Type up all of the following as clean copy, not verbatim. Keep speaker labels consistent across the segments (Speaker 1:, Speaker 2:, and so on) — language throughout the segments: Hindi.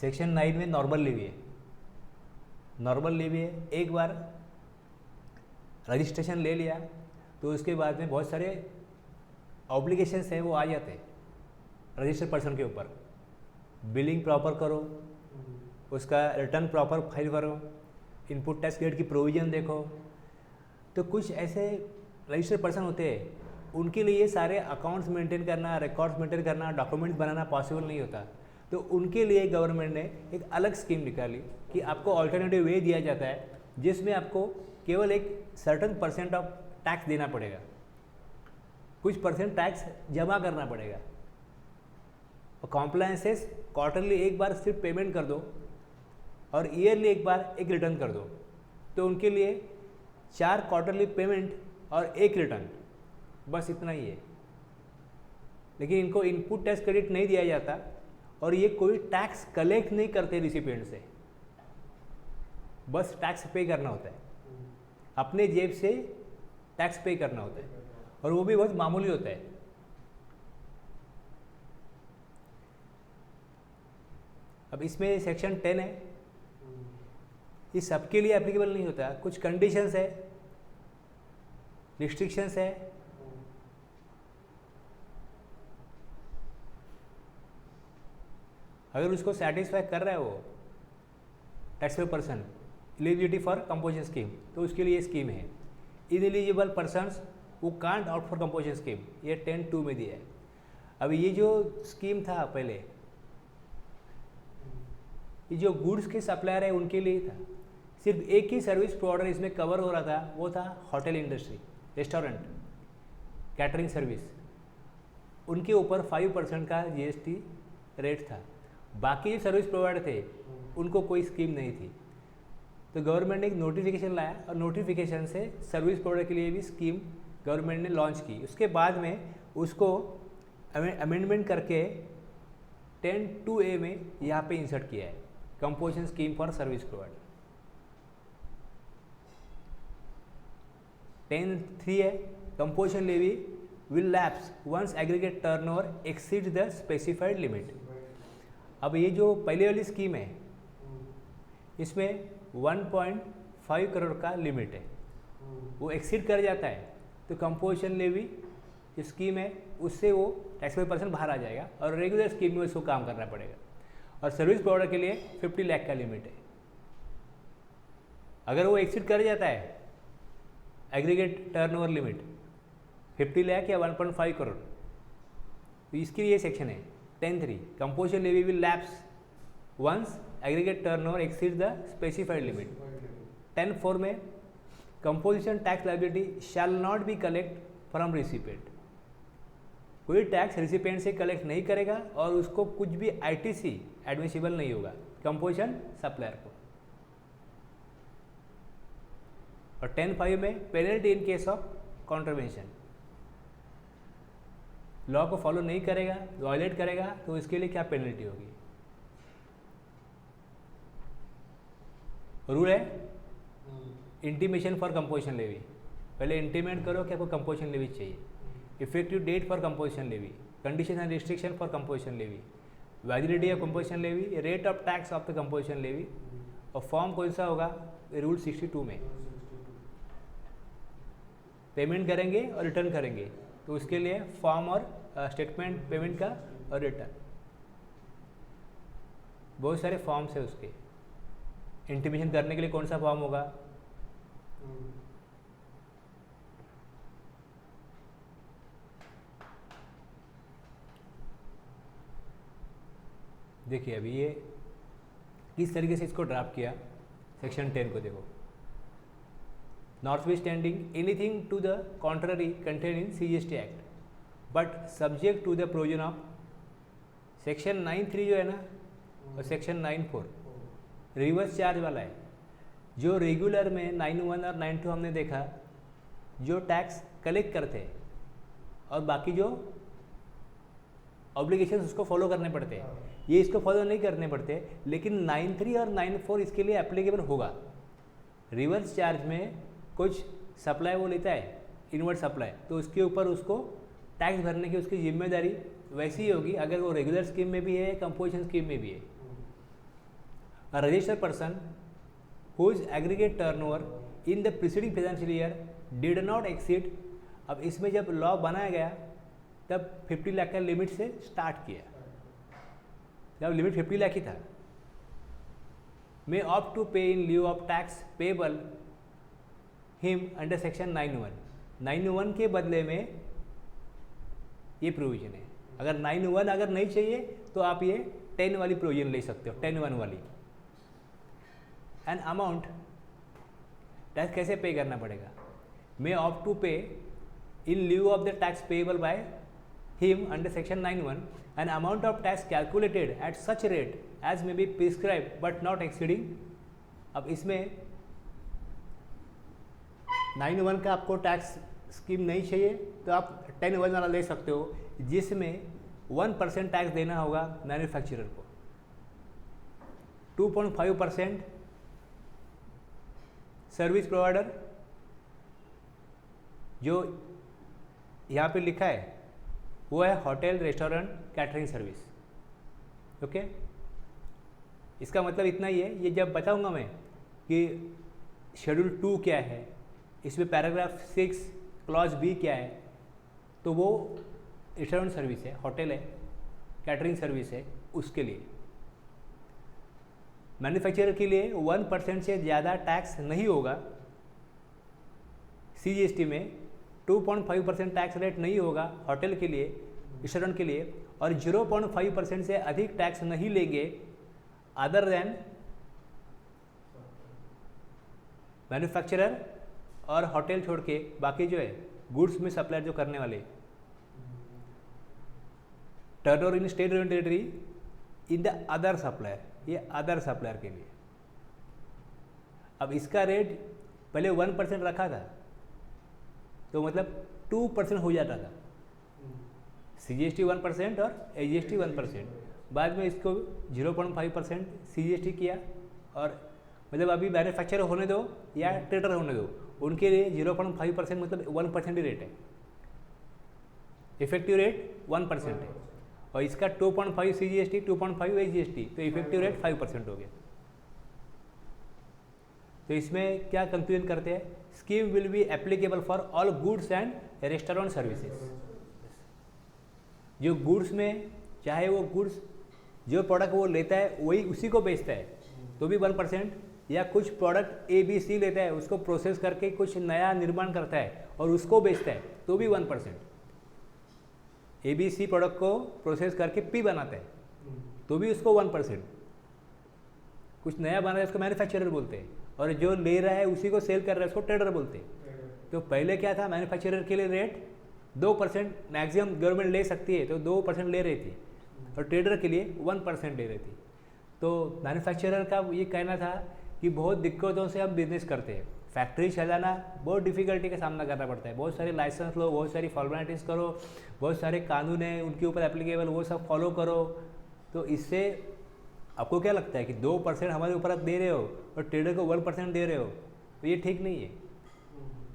Speaker 1: सेक्शन 9 में नॉर्मल लेवी है। नॉर्मल लेवी है, एक बार रजिस्ट्रेशन ले लिया तो उसके बाद में बहुत सारे ऑब्लिगेशंस हैं वो आ जाते हैं रजिस्टर्ड पर्सन के ऊपर। बिलिंग प्रॉपर करो, उसका रिटर्न प्रॉपर फाइल करो, इनपुट टैक्स ग्रेड की प्रोविज़न देखो। तो कुछ ऐसे रजिस्टर्ड पर्सन होते हैं उनके लिए सारे अकाउंट्स मेंटेन करना, रिकॉर्ड्स मेंटेन करना, डॉक्यूमेंट्स बनाना पॉसिबल नहीं होता। तो उनके लिए गवर्नमेंट ने एक अलग स्कीम निकाली कि आपको ऑल्टरनेटिव वे दिया जाता है जिसमें आपको केवल एक सर्टन % ऑफ टैक्स देना पड़ेगा, कुछ % टैक्स जमा करना पड़ेगा। और कॉम्प्लायंसेस क्वार्टरली एक बार सिर्फ पेमेंट कर दो और ईयरली एक बार एक रिटर्न कर दो। तो उनके लिए 4 क्वार्टरली पेमेंट और 1 रिटर्न, बस इतना ही है। लेकिन इनको इनपुट टैक्स क्रेडिट नहीं दिया जाता और ये कोई टैक्स कलेक्ट नहीं करते रिसिपिएंट से, बस टैक्स पे करना होता है, अपने जेब से टैक्स पे करना होता है और वो भी बहुत मामूली होता है। अब इसमें सेक्शन 10 है, ये सबके लिए एप्लीकेबल नहीं होता। कुछ कंडीशंस है, रिस्ट्रिक्शंस है। अगर उसको सेटिस्फाई कर रहा है वो taxable person eligibility for composition scheme, तो उसके लिए ये स्कीम है। इनएलिजिबल पर्सन्स वो can't out for composition scheme, ये 10(2) में दिया है। अब ये जो स्कीम था पहले, ये जो गुड्स के सप्लायर है उनके लिए था। सिर्फ एक ही सर्विस प्रोवाइडर इसमें कवर हो रहा था, वो था hotel industry, restaurant, catering service. उनके ऊपर 5% का GST रेट था। बाकी जो सर्विस प्रोवाइडर थे उनको कोई स्कीम नहीं थी। तो गवर्नमेंट ने एक नोटिफिकेशन लाया और नोटिफिकेशन से सर्विस प्रोवाइडर के लिए भी स्कीम गवर्नमेंट ने लॉन्च की। उसके बाद में उसको अमेंडमेंट करके 10(2)A में यहाँ पे इंसर्ट किया है, composition scheme for service provider. 10(3) है, composition levy will lapse once aggregate turnover exceed the specified limit. अब ये जो पहले वाली स्कीम है इसमें 1.5 करोड़ का लिमिट है, वो एक्सीड कर जाता है तो कंपोजिशन लेवी जो स्कीम है उससे वो टैक्सेबल पर्सन बाहर आ जाएगा और रेगुलर स्कीम में उसको काम करना पड़ेगा। और सर्विस प्रोवाइडर के लिए 50 लाख का लिमिट है। अगर वो एक्सीड कर जाता है एग्रीगेट टर्नओवर लिमिट 50 लाख या 1.5 करोड़, तो इसके लिए सेक्शन है 10(3). Composition levy will lapse once aggregate turnover exceed the specified limit. 10(4) में composition tax liability shall not be collect from recipient. कोई टैक्स रिसिपिएंट से कलेक्ट नहीं करेगा और उसको कुछ भी ITC एडमिसिबल नहीं होगा कंपोजिशन सप्लायर को। और 10(5) में penalty in case of contravention, law को फॉलो नहीं करेगा, वायलेट करेगा तो इसके लिए क्या पेनल्टी होगी। रूल है इंटीमेशन फॉर कंपोजिशन लेवी, पहले इंटीमेट करो कि आपको कंपोजिशन लेवी चाहिए। Effective date for composition levy, condition and restriction for composition levy, validity of composition levy, rate of tax of the composition levy. और फॉर्म कौन सा होगा, रूल 62 में पेमेंट करेंगे और रिटर्न करेंगे तो उसके लिए फॉर्म और स्टेटमेंट पेमेंट का और रिटर्न, बहुत सारे फॉर्म्स है उसके। इंटीमेशन करने के लिए कौन सा फॉर्म होगा, देखिए अभी ये किस तरीके से इसको ड्राफ्ट किया। सेक्शन 10 को देखो, notwithstanding anything to the contrary contain in CGST act but subject to the provision of section 9(3) जो है ना और सेक्शन 9(4) रिवर्स चार्ज वाला है। जो रेगुलर में 9(1) और 9(2) हमने देखा जो टैक्स कलेक्ट करते हैं और बाकी जो ऑब्लिगेशंस उसको फॉलो करने पड़ते हैं, ये इसको फॉलो नहीं करने पड़ते। लेकिन 9(3) और 9(4) इसके लिए एप्लीकेबल होगा। रिवर्स चार्ज में कुछ सप्लाई वो लेता है इनवर्ट सप्लाई, तो उसके ऊपर उसको टैक्स भरने की उसकी जिम्मेदारी वैसी ही होगी अगर वो रेगुलर स्कीम में भी है, कंपोजिशन स्कीम में भी है। A registered person whose aggregate turnover in the preceding financial year did not exceed, अब इसमें जब लॉ बनाया गया तब 50 लाख का लिमिट से स्टार्ट किया, जब लिमिट 50 लाख ही था। मे opt to pay in lieu of tax payable him under section 9(1) के बदले में ये प्रोविजन है। अगर 9(1) अगर नहीं चाहिए तो आप ये 10 वाली प्रोविजन ले सकते हो, 10(1) वाली। एन अमाउंट टैक्स कैसे पे करना पड़ेगा? मे opt to pay in lieu of the tax payable by him under section 9(1) an amount of tax calculated at such rate as may be prescribe but not exceeding. अब इसमें 9(1) का आपको टैक्स स्कीम नहीं चाहिए तो आप 10(1) वाला ले सकते हो, जिसमें 1% टैक्स देना होगा मैन्युफैक्चरर को, 2.5% सर्विस प्रोवाइडर, जो यहाँ पे लिखा है वो है hotel, restaurant, catering service. Okay, इसका मतलब इतना ही है। ये जब बताऊंगा मैं कि शेड्यूल 2 क्या है, इसमें पैराग्राफ 6 क्लॉज बी क्या है, तो वो रेस्टोरेंट सर्विस है, होटल है, कैटरिंग सर्विस है, उसके लिए। मैन्युफैक्चरर के लिए 1% से ज़्यादा टैक्स नहीं होगा, CGST में 2.5% टैक्स रेट नहीं होगा होटल के लिए, रेस्टोरेंट के लिए, और 0.5% से अधिक टैक्स नहीं लेंगे अदर देन मैन्युफैक्चरर और होटल छोड़ के बाकी जो है गुड्स में सप्लाई जो करने वाले। Turnover in state union territory in the other supplier, ये अदर सप्लायर के लिए। अब इसका रेट पहले 1% रखा था तो मतलब 2% हो जाता था, CGST 1% और AGST 1%। बाद में इसको 0.5% CGST किया, और मतलब अभी मैन्युफैक्चरर होने दो या ट्रेडर होने दो, उनके लिए 0.5% मतलब 1% ही रेट है, इफेक्टिव रेट 1% है, और इसका 2.5 CGST 2.5 AGST, तो इफेक्टिव रेट 5% हो गया। तो इसमें क्या कंक्लूजन करते हैं? Scheme will be applicable for all goods and restaurant services. जो गुड्स में, चाहे वो गुड्स जो प्रोडक्ट वो लेता है वही उसी को बेचता है तो भी 1%, या कुछ प्रोडक्ट ABC लेता है, उसको प्रोसेस करके कुछ नया निर्माण करता है और उसको बेचता है तो भी 1%। ABC प्रोडक्ट को प्रोसेस करके P बनाता है तो भी उसको 1%। कुछ नया बना रहा है उसको मैन्युफैक्चरर बोलते हैं, और जो ले रहा है उसी को सेल कर रहा है उसको ट्रेडर बोलते हैं। तो पहले क्या था, मैन्युफैक्चरर के लिए रेट 2% मैक्सिमम गवर्नमेंट ले सकती है, तो 2% ले रही थी, और ट्रेडर के लिए 1% ले रही थी। तो मैन्युफैक्चरर का ये कहना था कि बहुत दिक्कतों से हम बिजनेस करते हैं, फैक्ट्री चलाना बहुत डिफ़िकल्टी का सामना करना पड़ता है, बहुत सारे लाइसेंस लो, बहुत सारी फॉर्मेलिटीज़ करो, बहुत सारे कानून हैं उनके ऊपर एप्लीकेबल, वो सब फॉलो करो। तो इससे आपको क्या लगता है कि 2% हमारे ऊपर आप दे रहे हो और ट्रेडर को 1% दे रहे हो, तो ये ठीक नहीं है।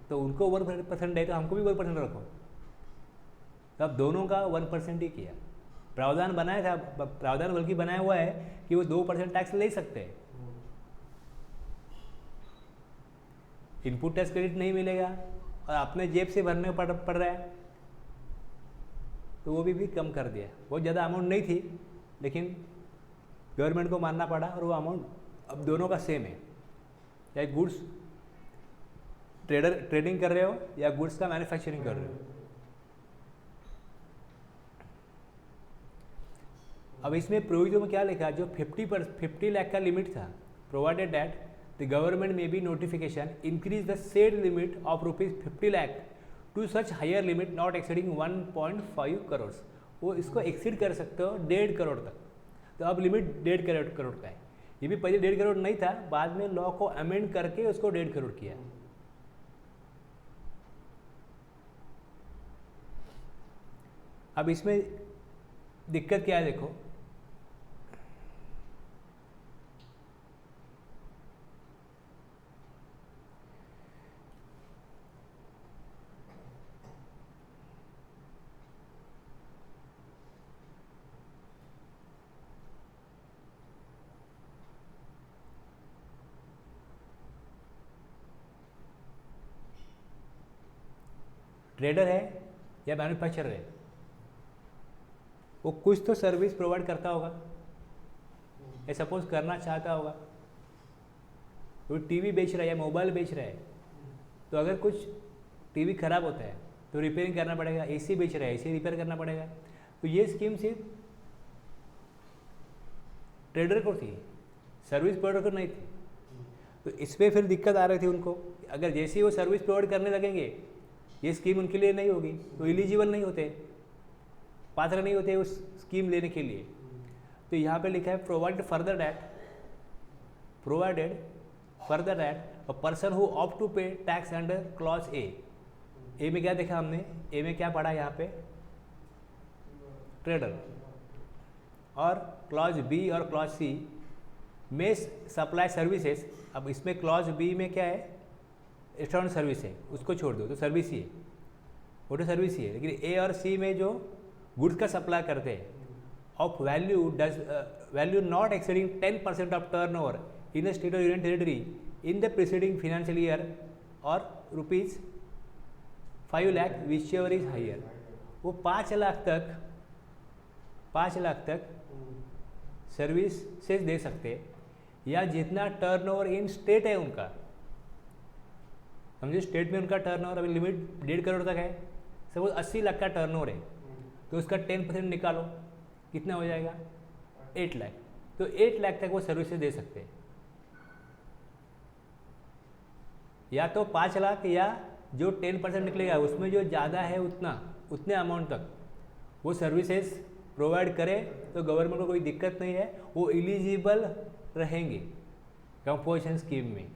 Speaker 1: तो उनको 1% दे तो हमको भी 1% रखो। तो अब दोनों का 1% ही किया, प्रावधान बनाया था, प्रावधान बल्कि बनाया हुआ है कि वो 2% टैक्स ले सकते हैं। इनपुट टैक्स क्रेडिट नहीं मिलेगा और अपने जेब से भरने पड़ रहा है, तो वो भी कम कर दिया। बहुत ज़्यादा अमाउंट नहीं थी लेकिन गवर्नमेंट को मानना पड़ा, और वो अमाउंट अब दोनों का सेम है, चाहे गुड्स ट्रेडिंग कर रहे हो या गुड्स का मैन्युफैक्चरिंग कर रहे हो। अब इसमें प्रोविजन में क्या लिखा, जो 50 लाख का लिमिट था, provided that the government may by notification increase the said limit of ₹50 lakh to such higher limit not exceeding 1.5 crore. वो इसको एक्सीड कर सकते हो 1.5 करोड़ तक। तो अब लिमिट 1.5 करोड़ का है। ये भी पहले 1.5 करोड़ नहीं था, बाद में लॉ को अमेंड करके उसको 1.5 करोड़ किया। अब इसमें दिक्कत क्या है देखो, ट्रेडर है या मैन्युफैक्चरर है, वो कुछ तो सर्विस प्रोवाइड करता होगा या सपोज करना चाहता होगा। वो टीवी बेच रहा है या मोबाइल बेच रहा है, तो अगर कुछ टीवी खराब होता है तो रिपेयरिंग करना पड़ेगा। एसी बेच रहा है, एसी रिपेयर करना पड़ेगा। तो ये स्कीम सिर्फ ट्रेडर को थी, सर्विस प्रोवाइडर को नहीं थी। तो इस पर फिर दिक्कत आ रही थी उनको, अगर जैसे ही वो सर्विस प्रोवाइड करने लगेंगे ये स्कीम उनके लिए नहीं होगी, तो एलिजिबल नहीं होते, पात्र नहीं होते उस स्कीम लेने के लिए। तो यहाँ पे लिखा है provided further that a person who opt to pay tax under clause A में क्या देखा हमने, ए में क्या पढ़ा यहाँ पे, ट्रेडर, और क्लॉज बी और क्लॉज सी में सप्लाई सर्विसेज। अब इसमें क्लॉज बी में क्या है, एक्सटर्नल सर्विस है, उसको छोड़ दो तो सर्विस ही है, वो तो सर्विस ही है। लेकिन ए और सी में जो गुड्स का सप्लाई करते हैं of value not exceeding 10% of turn over in the state और union territory in the preceding financial year और ₹5 lakh whichever is higher, वो 5 लाख तक सर्विसेज दे सकते हैं, या जितना टर्नओवर इन स्टेट है उनका। समझो स्टेट में उनका टर्नओवर अभी लिमिट 1.5 करोड़ तक है, सपोज 80 लाख का टर्नओवर है, तो उसका 10% निकालो, कितना हो जाएगा, 8 लाख। तो 8 लाख तक वो सर्विसेज दे सकते हैं, या तो 5 लाख या जो 10% निकलेगा उसमें जो ज़्यादा है उतने अमाउंट तक वो सर्विसेज प्रोवाइड करे, तो गवर्नमेंट को कोई दिक्कत नहीं है, वो एलिजिबल रहेंगे कंपोजिशन स्कीम में।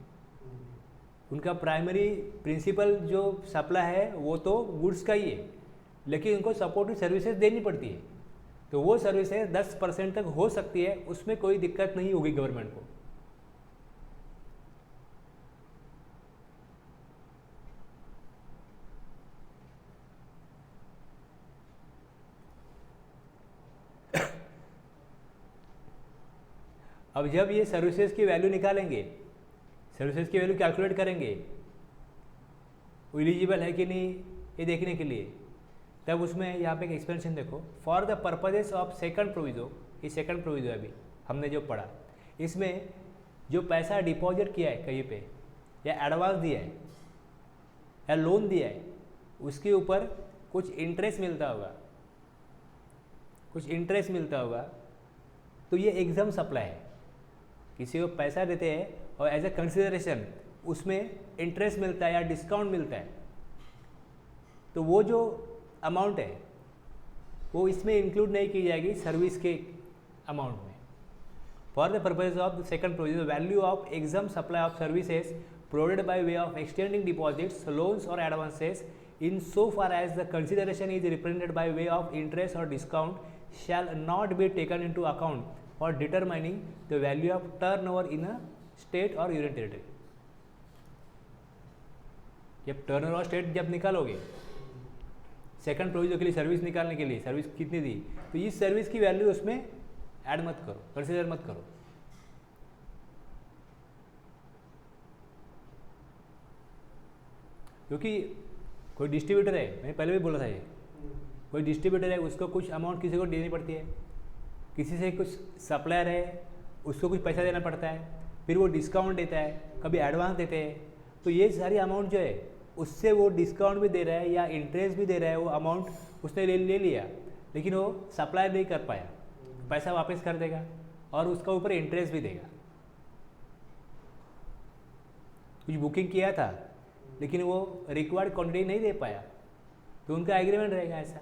Speaker 1: उनका प्राइमरी प्रिंसिपल जो सप्लाई है वो तो गुड्स का ही है, लेकिन उनको सपोर्टिव सर्विसेज देनी पड़ती है, तो वो सर्विसेज 10% तक हो सकती है, उसमें कोई दिक्कत नहीं होगी गवर्नमेंट को। अब जब ये सर्विसेज की वैल्यू निकालेंगे, सर्विसेज की वैल्यू कैलकुलेट करेंगे, वो एलिजिबल है कि नहीं ये देखने के लिए, तब उसमें यहाँ पे एक एक्सप्लेनेशन देखो, for the purposes of second proviso, ये सेकंड प्रोविजो अभी हमने जो पढ़ा, इसमें जो पैसा डिपॉजिट किया है कहीं पे, या एडवांस दिया है या लोन दिया है, उसके ऊपर कुछ इंटरेस्ट मिलता होगा, तो ये एग्जाम सप्लाई है। किसी को पैसा देते हैं और एज ए कंसिडरेशन उसमें इंटरेस्ट मिलता है या डिस्काउंट मिलता है, तो वो जो अमाउंट है वो इसमें इंक्लूड नहीं की जाएगी सर्विस के अमाउंट में। For the purpose of the second provision, value of exempt supply of services provided by way of extending deposits, loans और advances in so far as the consideration is represented by way of interest और discount shall not be taken into account for determining the value of turnover in a state और यूनियन टेरिटरी। जब टर्नओवर और स्टेट जब निकालोगे सेकंड प्रोविजन के लिए, सर्विस निकालने के लिए, सर्विस कितनी दी, तो इस सर्विस की वैल्यू उसमें ऐड मत करो, कंसिडर मत करो। क्योंकि कोई डिस्ट्रीब्यूटर है, मैंने पहले भी बोला था ये, कोई डिस्ट्रीब्यूटर है उसको कुछ अमाउंट किसी को देनी पड़ती है, किसी से कुछ सप्लायर है उसको कुछ पैसा देना पड़ता है, फिर वो डिस्काउंट देता है, कभी एडवांस देते हैं, तो ये सारी अमाउंट जो है उससे वो डिस्काउंट भी दे रहा है या इंटरेस्ट भी दे रहा है, वो अमाउंट उसने ले लिया, लेकिन वो सप्लाई नहीं कर पाया, पैसा वापस कर देगा और उसका ऊपर इंटरेस्ट भी देगा। कुछ बुकिंग किया था लेकिन वो रिक्वायर्ड क्वांटिटी नहीं दे पाया, तो उनका एग्रीमेंट रहेगा ऐसा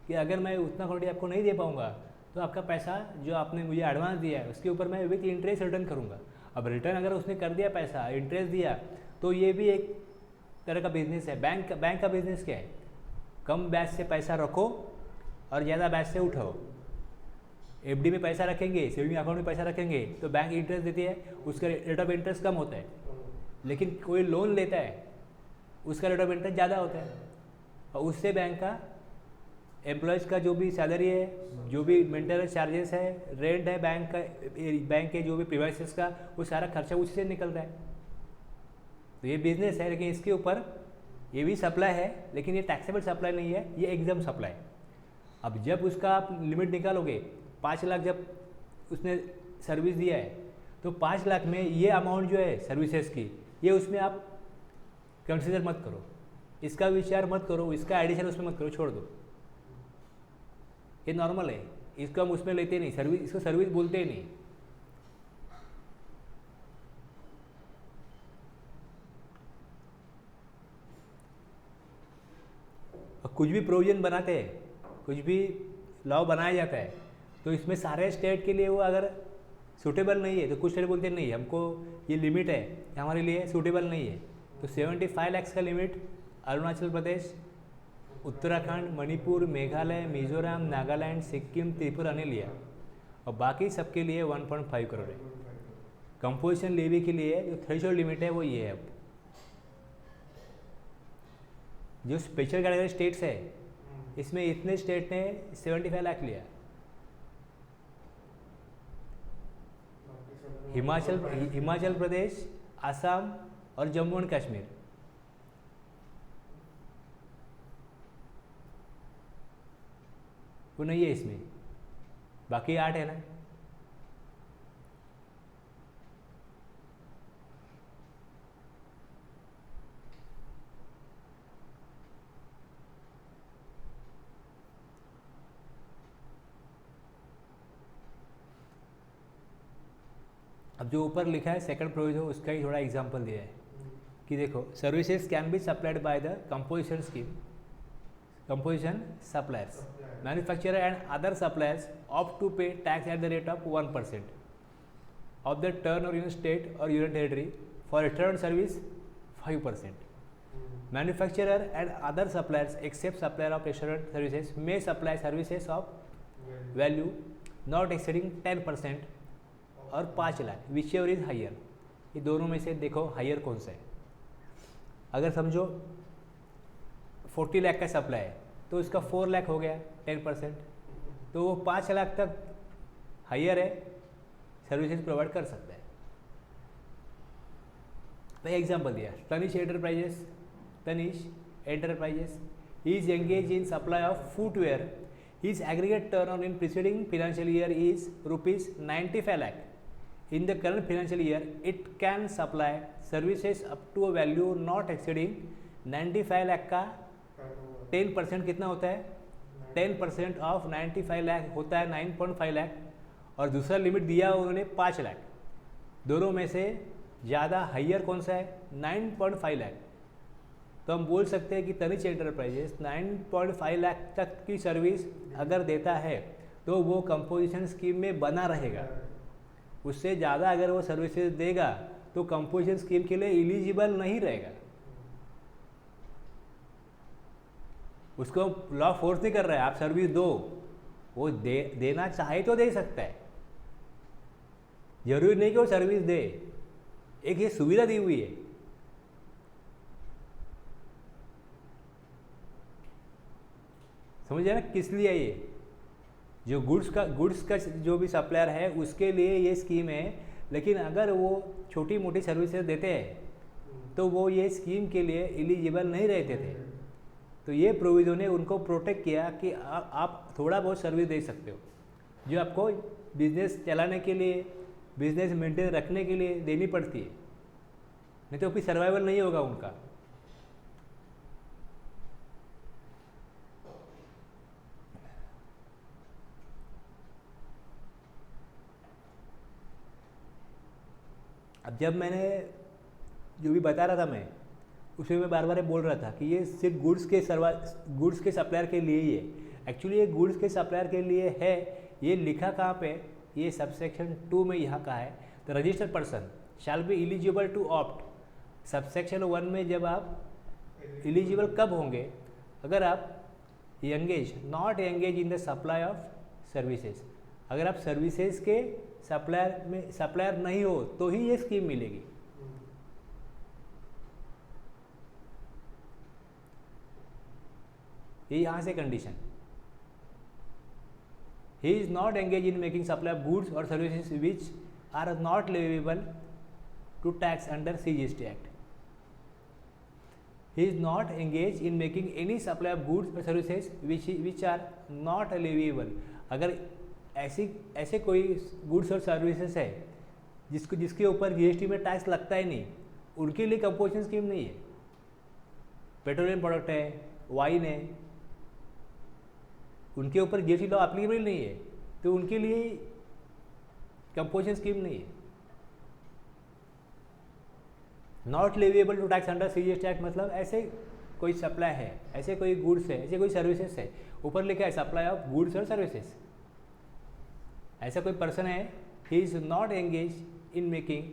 Speaker 1: कि अगर मैं उतना क्वांटिटी आपको नहीं दे पाऊँगा तो आपका पैसा जो आपने मुझे एडवांस दिया है उसके ऊपर मैं विथ इंटरेस्ट रिटर्न करूँगा। अब रिटर्न अगर उसने कर दिया, पैसा इंटरेस्ट दिया, तो ये भी एक तरह का बिजनेस है। बैंक का बिजनेस क्या है, कम ब्याज से पैसा रखो और ज़्यादा ब्याज से उठाओ। एफडी में पैसा रखेंगे, सेविंग अकाउंट में पैसा रखेंगे तो बैंक इंटरेस्ट देती है, उसका रेट ऑफ इंटरेस्ट कम होता है, लेकिन कोई लोन लेता है उसका रेट ऑफ इंटरेस्ट ज़्यादा होता है, और उससे बैंक का एम्प्लॉयज़ का जो भी सैलरी है, जो भी मेंटेनेंस चार्जेस है, रेंट है, बैंक के जो भी प्रीमाइसेस का, वो सारा खर्चा उसी से निकलता है। तो ये बिजनेस है, लेकिन इसके ऊपर ये भी सप्लाई है लेकिन ये टैक्सेबल सप्लाई नहीं है, ये एग्जाम सप्लाई। अब जब उसका आप लिमिट निकालोगे 5 लाख जब उसने सर्विस दिया है तो 5 लाख में ये अमाउंट जो है सर्विसेज की ये उसमें आप कंसिडर मत करो, इसका विचार मत करो, इसका एडिशन उसमें मत करो, छोड़ दो। ये नॉर्मल है, इसको हम उसमें लेते नहीं, सर्विस इसको सर्विस बोलते ही नहीं। कुछ भी प्रोविजन बनाते हैं, कुछ भी लॉ बनाया जाता है तो इसमें सारे स्टेट के लिए वो अगर सूटेबल नहीं है तो कुछ स्टेट बोलते नहीं हमको ये लिमिट है हमारे लिए सूटेबल नहीं है। तो 75 लाख का लिमिट अरुणाचल प्रदेश, उत्तराखंड, मणिपुर, मेघालय, मिजोरम, नागालैंड, सिक्किम, त्रिपुरा ने लिया और बाकी सबके लिए 1.5 करोड़ है। कंपोजिशन लेवी के लिए जो थ्रेशोल्ड लिमिट है वो ये है। अब जो स्पेशल कैटेगरी स्टेट्स है इसमें इतने स्टेट ने 75 लाख लिया। हिमाचल प्रदेश, आसाम और जम्मू एंड कश्मीर। वो नहीं है इसमें, बाकी 8 है ना। अब जो ऊपर लिखा है सेकंड प्रोविजन उसका ही थोड़ा एग्जांपल दिया है कि देखो services can be supplied by the composition scheme, composition suppliers, manufacturer and other suppliers opt to pay tax at the rate of 1% of the turn और यूनियन स्टेट और union territory for return service 5%. Manufacturer and other suppliers except supplier of restaurant services may supply services of value not exceeding 10% और 5 लाख whichever is higher. ये दोनों में से देखो हायर कौन सा है। अगर समझो 40 लाख का सप्लाई है तो इसका 4 लाख हो गया 10%, तो वो 5 लाख तक हायर है, सर्विसेज प्रोवाइड कर सकता है। तो एग्जाम्पल दिया, Tanish Enterprises is engaged in supply of footwear. His aggregate turnover in preceding financial year is rupees 95 lakh. In the current financial year, it can supply services up to a value not exceeding 95 lakh का 10% कितना होता है? 10% ऑफ 95 लाख होता है 9.5 लाख, और दूसरा लिमिट दिया उन्होंने 5 लाख। दोनों में से ज़्यादा हाइयर कौन सा है? 9.5 लाख। तो हम बोल सकते हैं कि तनिष एंटरप्राइजेस 9.5 लाख तक की सर्विस अगर देता है तो वो कंपोजिशन स्कीम में बना रहेगा। उससे ज़्यादा अगर वो सर्विसेज देगा तो कंपोजिशन स्कीम के लिए एलिजिबल नहीं रहेगा। उसको लॉ फोर्स नहीं कर रहा है आप सर्विस दो, वो देना चाहे तो दे सकता है, जरूरी नहीं कि वो सर्विस दे। एक ये सुविधा दी हुई है। समझ ना किस लिए ये? जो गुड्स का जो भी सप्लायर है उसके लिए ये स्कीम है, लेकिन अगर वो छोटी मोटी सर्विसेज देते हैं तो वो ये स्कीम के लिए एलिजिबल नहीं रहते थे। तो ये प्रोविजन ने उनको प्रोटेक्ट किया कि आप थोड़ा बहुत सर्विस दे सकते हो, जो आपको बिजनेस चलाने के लिए, बिजनेस मेंटेन रखने के लिए देनी पड़ती है, नहीं तो फिर सर्वाइवल नहीं होगा उनका। अब जब मैंने जो भी बता रहा था मैं उसमें मैं बार बार बोल रहा था कि ये सिर्फ गुड्स के सप्लायर के लिए ही है। एक्चुअली ये गुड्स के सप्लायर के लिए है। ये लिखा कहाँ पे? ये सबसेक्शन 2 में यहाँ का है, the registered person shall be eligible to opt. Subsection 1 में जब आप एलिजिबल कब होंगे? अगर आप not engage in the supply of services. अगर आप सर्विसेज के सप्लायर नहीं हो तो ही ये स्कीम मिलेगी। ये यहाँ से condition, he is not engage in making supply of goods और services which are not leviable to tax under CGST act. He is not engage in making any supply of goods और services which are not leviable. अगर ऐसे कोई गुड्स और सर्विसेज है जिसके ऊपर जीएसटी में टैक्स लगता ही नहीं, उनके लिए कंपोजिशन स्कीम नहीं है। पेट्रोलियम प्रोडक्ट है, वाइन है, उनके ऊपर जीएसटी लॉ एप्लीकेबल नहीं है, तो उनके लिए कंपोजिशन स्कीम नहीं है। Not leviable to tax under CGST act मतलब ऐसे कोई सप्लाई है, ऐसे कोई गुड्स है, ऐसे कोई सर्विसेज है, ऊपर लिखा है सप्लाई ऑफ गुड्स और सर्विसेज। ऐसा कोई पर्सन है, ही is not engage in making,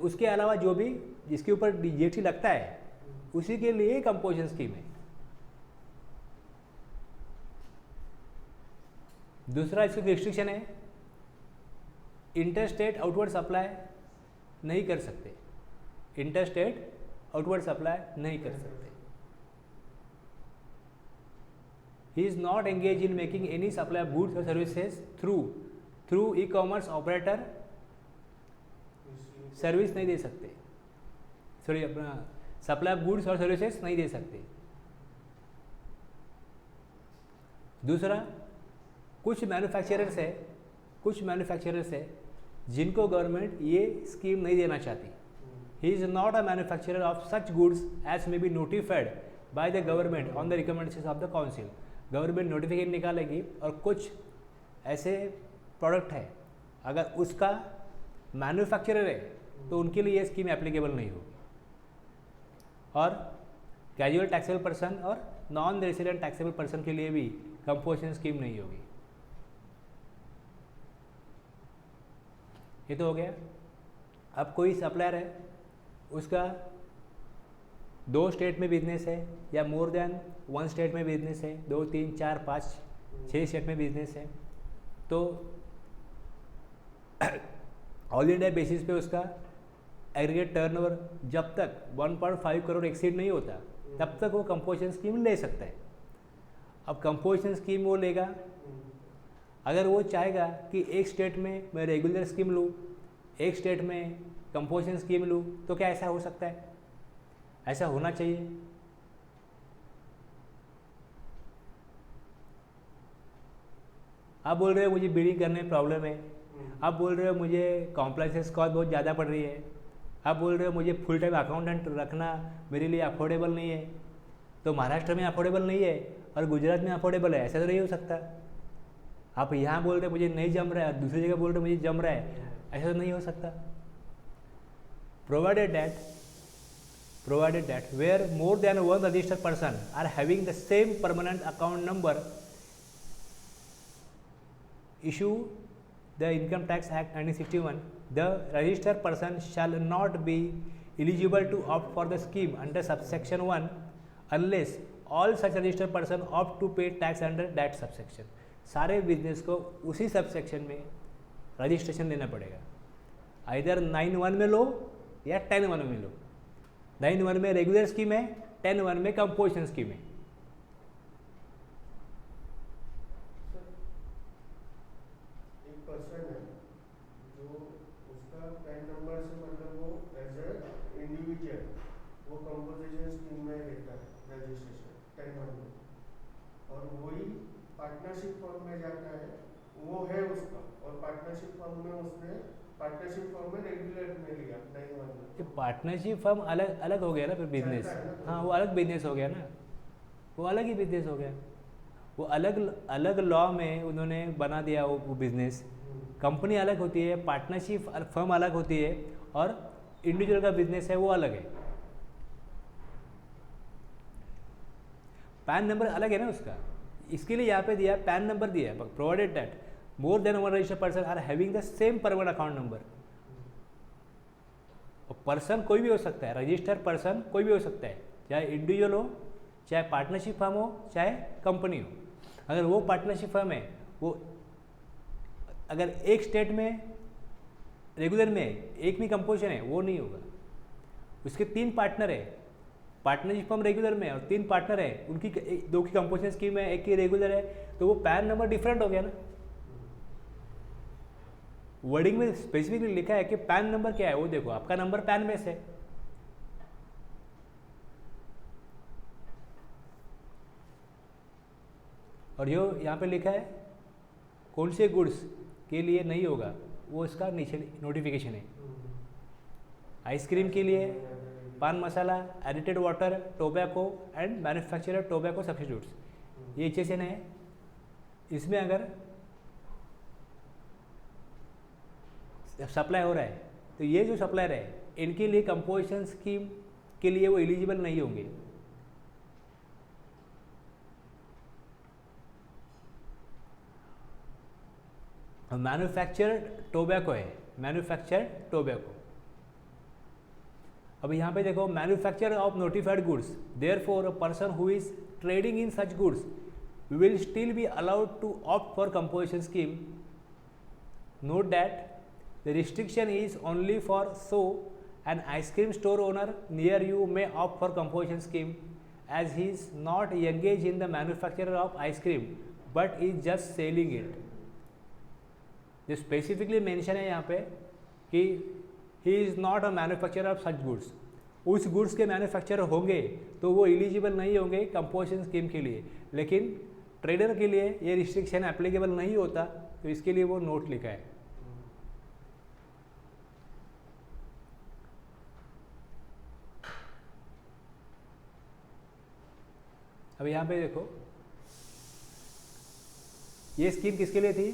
Speaker 1: उसके अलावा जो भी जिसके ऊपर जीएसटी लगता है उसी के लिए कंपोजिशन स्कीम है। दूसरा इसकी रिस्ट्रिक्शन है, इंटरस्टेट आउटवर्ड सप्लाई नहीं कर सकते, इंटरस्टेट आउटवर्ड सप्लाई नहीं कर सकते। He is not engage in making any supply of goods और services through e commerce operator, service नहीं दे सकते, सॉरी अपना सप्लाई ऑफ गुड्स और सर्विसेज नहीं दे सकते। दूसरा, कुछ मैन्युफैक्चरर्स है जिनको गवर्नमेंट ये स्कीम नहीं देना चाहती। He is not a manufacturer of such goods as may be notified by the government on the recommendation of the council. Government notification निकालेगी और कुछ ऐसे प्रोडक्ट है अगर उसका मैन्युफैक्चरर है तो उनके लिए ये स्कीम एप्लीकेबल नहीं होगी। और कैजुअल टैक्सेबल पर्सन और नॉन रेसिडेंट टैक्सेबल पर्सन के लिए भी कंपोजिशन स्कीम नहीं होगी। ये तो हो गया। अब कोई सप्लायर है, उसका 2 स्टेट में बिजनेस है या मोर देन 1 स्टेट में बिजनेस है, 2, 3, 4, 5, 6 स्टेट में बिजनेस है, तो ऑल इंडिया बेसिस पे उसका एग्रीगेट टर्नओवर जब तक 1.5 करोड़ एक्सीड नहीं होता तब तक वो कंपोजिशन स्कीम ले सकता है। अब कंपोजिशन स्कीम वो लेगा, अगर वो चाहेगा कि एक स्टेट में मैं रेगुलर स्कीम लूँ, एक स्टेट में कंपोजिशन स्कीम लूँ, तो क्या ऐसा हो सकता है? ऐसा होना चाहिए। आप बोल रहे हो मुझे बिलिंग करने में प्रॉब्लम है, आप बोल रहे हो मुझे कॉम्प्लेक्सेस कॉस्ट बहुत ज़्यादा पड़ रही है, आप बोल रहे हो मुझे फुल टाइम अकाउंटेंट रखना मेरे लिए अफोर्डेबल नहीं है, तो महाराष्ट्र में अफोर्डेबल नहीं है और गुजरात में अफोर्डेबल है, ऐसा तो नहीं हो सकता। आप यहाँ बोल रहे मुझे नहीं जम रहा है और दूसरी जगह बोल रहे मुझे जम रहा है, ऐसा तो नहीं हो सकता। Provided that where more than 1 registered person are having the same permanent account number, issue the Income Tax Act 1961, the registered person shall not be eligible to opt for the scheme under subsection 1 unless all such registered person opt to pay tax under that subsection। सारे बिजनेस को उसी सबसेक्शन में रजिस्ट्रेशन लेना पड़ेगा, आइदर 9(1) में लो या 10(1) में लो। 9(1) में रेगुलर स्कीम है, 10(1) में कंपोजिशन स्कीम है।
Speaker 2: पर्सन है जो उसका पैन नंबर से मतलब वो एज ए इंडिविजुअल वो कंपोजिशन स्कीम में लेता है रजिस्ट्रेशन 10(1) में, और वही पार्टनरशिप फर्म में जाता है, वो है उसका, और पार्टनरशिप फर्म में उसने पार्टनरशिप फर्म में रेगुलर में लिया 9(1) में।
Speaker 1: पार्टनरशिप फर्म अलग अलग हो गया ना फिर बिजनेस, हाँ वो अलग बिजनेस हो गया ना, वो अलग ही बिजनेस हो गया। वो अलग अलग लॉ में उन्होंने बना दिया वो बिजनेस। कंपनी अलग होती है, पार्टनरशिप फर्म अलग होती है, और इंडिविजुअल का बिजनेस है वो अलग है। पैन नंबर अलग है ना उसका, इसके लिए यहाँ पे दिया पैन नंबर दिया है, provided that more than 1 registered person are having the same permanent account number. और पर्सन कोई भी हो सकता है, रजिस्टर्ड पर्सन कोई भी हो सकता है, चाहे इंडिविजुअल हो, चाहे पार्टनरशिप फर्म हो, चाहे कंपनी हो। अगर वो पार्टनरशिप फर्म है, वो अगर एक स्टेट में रेगुलर में एक भी कंपोजिशन है, वो नहीं होगा। उसके 3 पार्टनर है, पार्टनरशिप फर्म रेगुलर में और 3 पार्टनर है, उनकी 2 की कंपोजिशन स्कीम है, 1 की रेगुलर है, तो वो पैन नंबर डिफरेंट हो गया ना। वर्डिंग में स्पेसिफिकली लिखा है कि पैन नंबर क्या है, वो देखो आपका नंबर पैन में से, और जो यहाँ पे लिखा है कौन से गुड्स के लिए नहीं होगा वो इसका नीचे नोटिफिकेशन है। आइसक्रीम के लिए pan masala, aerated water, tobacco and manufacturer tobacco substitutes, ये HSN है। इसमें अगर सप्लाई हो रहा है तो ये जो सप्लायर है इनके लिए कंपोजिशन स्कीम के लिए वो एलिजिबल नहीं होंगे। मैन्युफैक्चरर टोबैको है, मैन्युफैक्चरर टोबैको। अब यहाँ पे देखो manufacturer of notified goods, therefore a person who is trading in such goods will still be allowed to opt for composition scheme. Note that the restriction is only for so an ice cream store owner near you may opt for composition scheme as he is not engaged in the manufacture of ice cream but is just selling it। जो स्पेसिफिकली मेंशन है यहाँ पे कि ही is not a manufacturer of such goods, उस गुड्स के मैन्युफैक्चरर होंगे तो वो एलिजिबल नहीं होंगे कंपोजिशन स्कीम के लिए, लेकिन ट्रेडर के लिए ये रिस्ट्रिक्शन एप्लीकेबल नहीं होता, तो इसके लिए वो नोट लिखा है। अब यहाँ पे देखो ये स्कीम किसके लिए थी,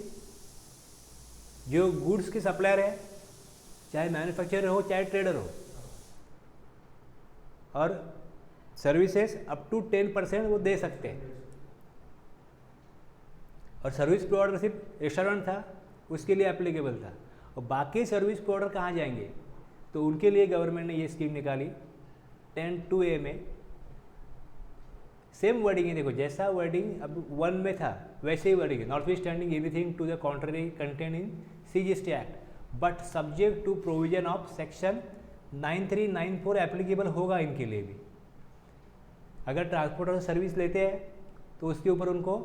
Speaker 1: जो गुड्स के सप्लायर है, चाहे मैन्युफैक्चरर हो चाहे ट्रेडर हो, और सर्विसेज अप टू 10% वो दे सकते हैं। और सर्विस प्रोवाइडर सिर्फ रेस्टोरेंट था उसके लिए एप्लीकेबल था, और बाकी सर्विस प्रोवाइडर कहाँ जाएंगे, तो उनके लिए गवर्नमेंट ने ये स्कीम निकाली 10(2)(a) में। सेम वर्डिंग है, देखो जैसा वर्डिंग अब 1 में था वैसे ही वर्डिंग है, notwithstanding anything to the contrary contain in CGST act but subject to provision of section 9394 applicable होगा इनके लिए भी। अगर ट्रांसपोर्टर सर्विस लेते हैं तो उसके ऊपर उनको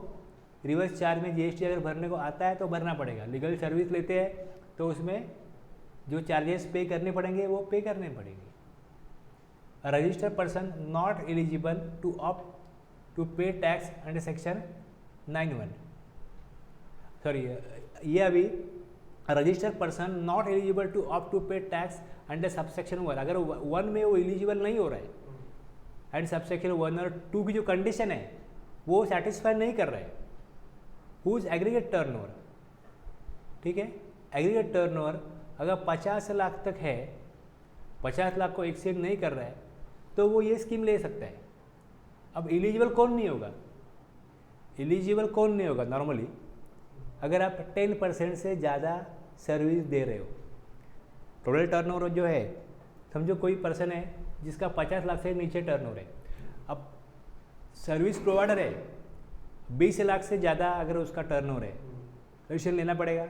Speaker 1: रिवर्स चार्ज में GST अगर भरने को आता है तो भरना पड़ेगा। लीगल सर्विस लेते हैं तो उसमें जो चार्जेस पे करने पड़ेंगे वो पे करने पड़ेंगे। Registered person not eligible to opt to pay tax under section 91, sorry ये अभी registered person not eligible to opt to pay tax under subsection 1, अगर 1 में वो एलिजिबल नहीं हो रहा है एंड सबसेक्शन 1 और 2 की जो कंडीशन है वो सेटिस्फाई नहीं कर रहा है, हुज एग्रीगेट टर्नओवर, ठीक है, एग्रीगेट टर्नओवर अगर 50 लाख तक है, 50 लाख को एक्सीड नहीं कर रहा है तो वो ये स्कीम ले सकता है। अब एलिजिबल कौन नहीं होगा, एलिजिबल कौन नहीं होगा नॉर्मली, अगर आप 10% से ज़्यादा सर्विस दे रहे हो। टोटल टर्नओवर जो है, समझो कोई पर्सन है जिसका 50 लाख से नीचे टर्नओवर है, अब सर्विस प्रोवाइडर है 20 लाख से ज़्यादा अगर उसका टर्नओवर है रजिस्ट्रेशन लेना पड़ेगा।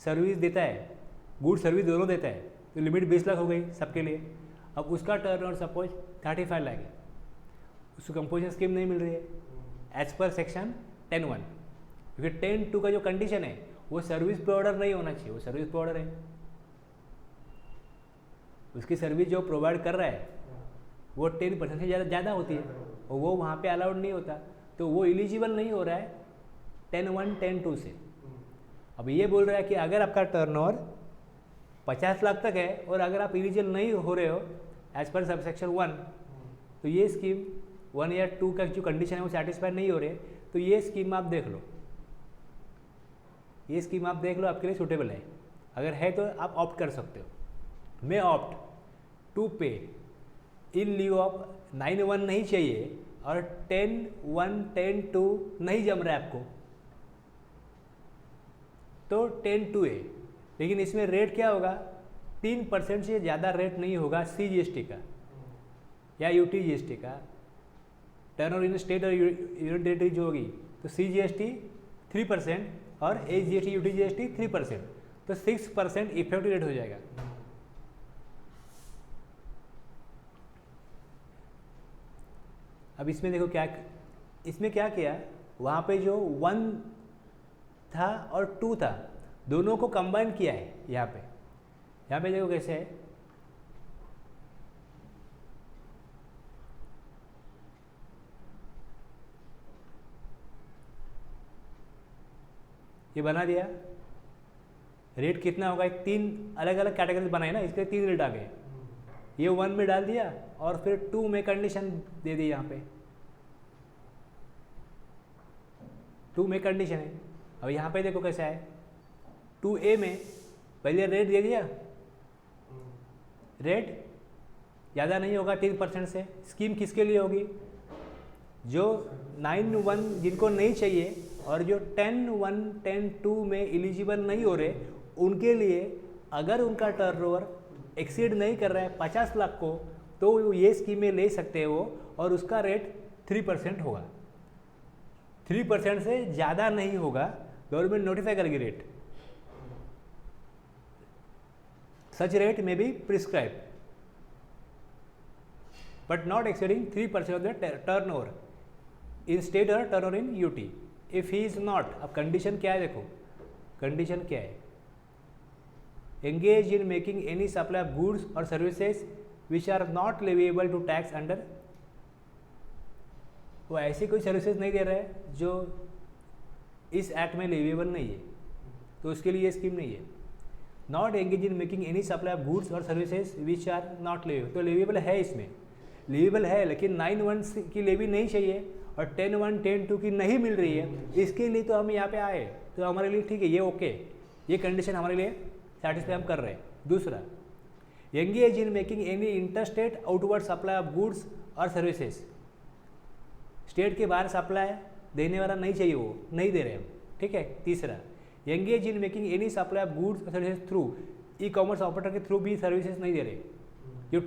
Speaker 1: सर्विस देता है, गुड सर्विस दोनों देता है, तो लिमिट 20 लाख हो गई सबके लिए। अब उसका टर्नओवर सपोज 35 लाख है, उसको कंपोजिशन स्कीम नहीं मिल रही है एज पर सेक्शन 10(1), क्योंकि 10(2) का जो कंडीशन है वो सर्विस प्रोवाइडर नहीं होना चाहिए, वो सर्विस प्रोवाइडर है, उसकी सर्विस जो प्रोवाइड कर रहा है वो 10% से ज़्यादा होती है और वो वहाँ पे अलाउड नहीं होता, तो वो एलिजिबल नहीं हो रहा है 10(1) 10(2) से। अब ये बोल रहा है कि अगर आपका टर्नओवर 50 लाख तक है और अगर आप एलिजिबल नहीं हो रहे हो एज पर सबसेक्शन 1, तो ये स्कीम 1 या 2 का जो कंडीशन है वो सेटिस्फाई नहीं हो रहे, तो ये स्कीम आप देख लो, ये स्कीम आप देख लो आपके लिए सूटेबल है, अगर है तो आप ऑप्ट कर सकते हो। मे opt to pay in leave of 9(1) नहीं चाहिए और 10(1) 10(2) नहीं जम रहा है आपको तो 10(2)(a), लेकिन इसमें रेट क्या होगा, 3% से ज़्यादा रेट नहीं होगा CGST का या UTGST का। टर्नओवर इन स्टेट और यूनियन टेरिटरी जो होगी तो CGST 3% और HGST UTGST 3%, तो 6% इफेक्टिव रेट हो जाएगा। अब इसमें देखो क्या, इसमें क्या किया, वहाँ पे जो 1 था और 2 था दोनों को कंबाइन किया है। यहाँ पे देखो कैसे है, ये बना दिया। रेट कितना होगा, एक 3 अलग अलग कैटेगरी बनाए ना, इसके 3 रेट आ गए। ये 1 में डाल दिया और फिर 2 में कंडीशन दे दी। यहाँ पे 2 में कंडीशन है। अब यहाँ पे देखो कैसा है, 2A में पहले रेट दे दिया, रेट ज़्यादा नहीं होगा 3% से। स्कीम किसके लिए होगी, जो 9(1) जिनको नहीं चाहिए और जो 10(1), 10(2) में एलिजिबल नहीं हो रहे, उनके लिए अगर उनका टर्नओवर एक्सीड नहीं कर रहा है 50 लाख को, तो ये स्कीमें ले सकते हैं वो, और उसका रेट 3% होगा। 3% से ज़्यादा नहीं होगा, गवर्नमेंट नोटिफाई करेगी रेट। सच रेट में be prescribe but not exceeding 3% of the turnover in state or turnover in UT. If he is not, अब कंडीशन क्या है, देखो कंडीशन क्या है, engage in making any supply of goods or services which are not leviable to tax under, वो ऐसी कोई सर्विसेज नहीं दे रहा है जो इस एक्ट में लेवेबल नहीं है, तो उसके लिए स्कीम नहीं है। Not engage in making any supply of goods और services which are not leviable, तो लेवेबल है, इसमें लेवेबल है, लेकिन 9(1) की लेवी नहीं चाहिए और 10(1), 10(2) की नहीं मिल रही है, इसके लिए तो हम यहाँ पे आए, तो हमारे लिए ठीक है, ये ओके, ये कंडीशन हमारे लिए सेटिस्फाई हम कर रहे हैं। दूसरा, engage in making any interstate outward supply of goods और सर्विसेज, स्टेट के बाहर सप्लाई देने वाला नहीं चाहिए, वो नहीं दे रहे हम, ठीक है। तीसरा, engage in making any supply of goods और services through e commerce operator के थ्रू भी सर्विसेज नहीं दे रहे, जो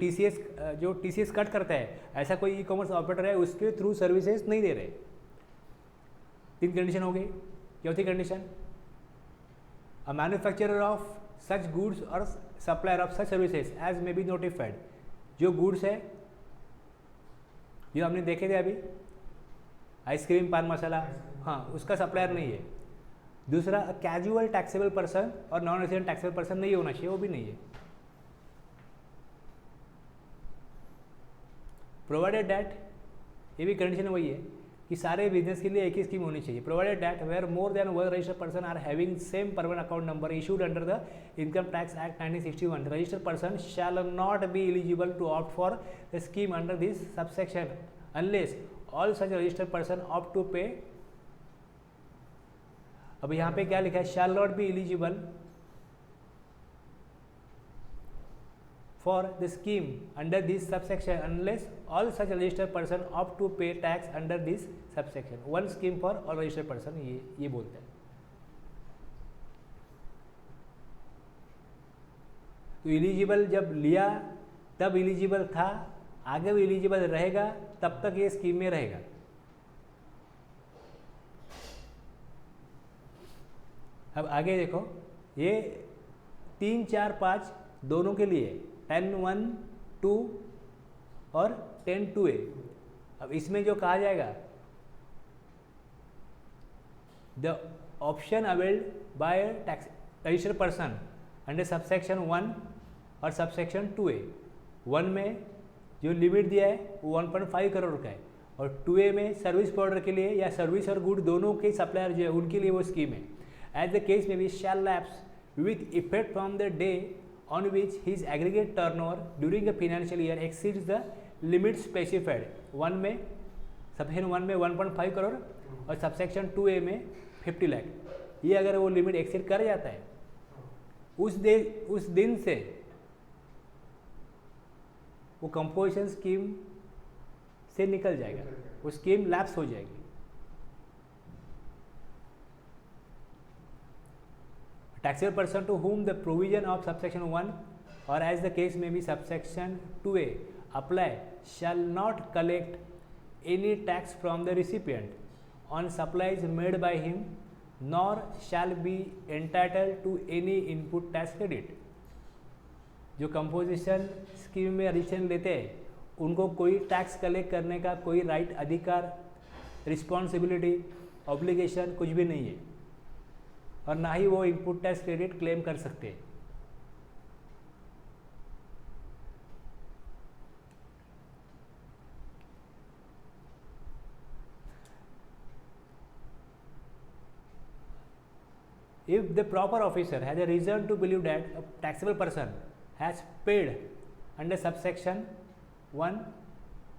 Speaker 1: टीसीएस कट करता है, ऐसा कोई ई कॉमर्स ऑपरेटर है उसके थ्रू सर्विसेज नहीं दे रहे। 3 कंडीशन हो गई। चौथी condition, a manufacturer of such goods और supplier of such services as may be notified, जो गुड्स है जो हमने देखे थे अभी, आइसक्रीम, पान मसाला, हाँ, उसका सप्लायर नहीं है। दूसरा, कैजुअल टैक्सेबल पर्सन और नॉन रेजिडेंट टैक्सेबल पर्सन नहीं होना चाहिए, वो भी नहीं है। प्रोवाइडेड डैट, ये भी कंडीशन वही है कि सारे बिजनेस के लिए एक ही स्कीम होनी चाहिए। Provided that where more than 1 registered person are having same permanent account number issued under the income tax act 1961, registered person shall not be eligible to opt for the scheme under this subsection unless all such registered person opt to pay. अब यहाँ पे क्या लिखा है, shall not be eligible for the scheme under this subsection unless all such registered person opt to pay tax under this subsection. One scheme for all registered person, ये बोलते हैं। तो एलिजिबल जब लिया तब एलिजिबल था, आगे भी एलिजिबल रहेगा, तब तक ये स्कीम में रहेगा। अब आगे देखो, ये 3, 4, 5 दोनों के लिए 10(1), 2 और 10(2)(a। अब इसमें जो कहा जाएगा, the option availed bye tax registered person under subsection 1 और सबसेक्शन 2A। 1 में जो लिमिट दिया है वो 1.5 करोड़ का है, और 2A में सर्विस प्रोवाइडर के लिए या सर्विस और गुड दोनों के सप्लायर जो है उनके लिए वो स्कीम है। As the case may be shall lapse with effect from the day on which his aggregate turnover during a financial year exceeds the limit specified। 1 में सबसेक्शन 1 में 1.5 करोड़ और सबसेक्शन 2A में 50 लाख, ये अगर वो लिमिट एक्सीड कर जाता है, उस दिन से वो कंपोजिशन स्कीम से निकल जाएगा, वो स्कीम लैप्स हो जाएगी। Taxable person to whom the provision of subsection 1 or as the case may be subsection 2A apply shall not collect any tax from the recipient on supplies made by him, nor shall be entitled to any input tax credit। जो कंपोजिशन स्कीम में रजिस्ट्रेशन लेते हैं उनको कोई टैक्स कलेक्ट करने का कोई राइट, अधिकार, रिस्पॉन्सिबिलिटी, ऑब्लिगेशन कुछ भी नहीं है, और ना ही वो इनपुट टैक्स क्रेडिट क्लेम कर सकते हैं। if the proper officer has a reason to believe that a taxable person has paid under subsection 1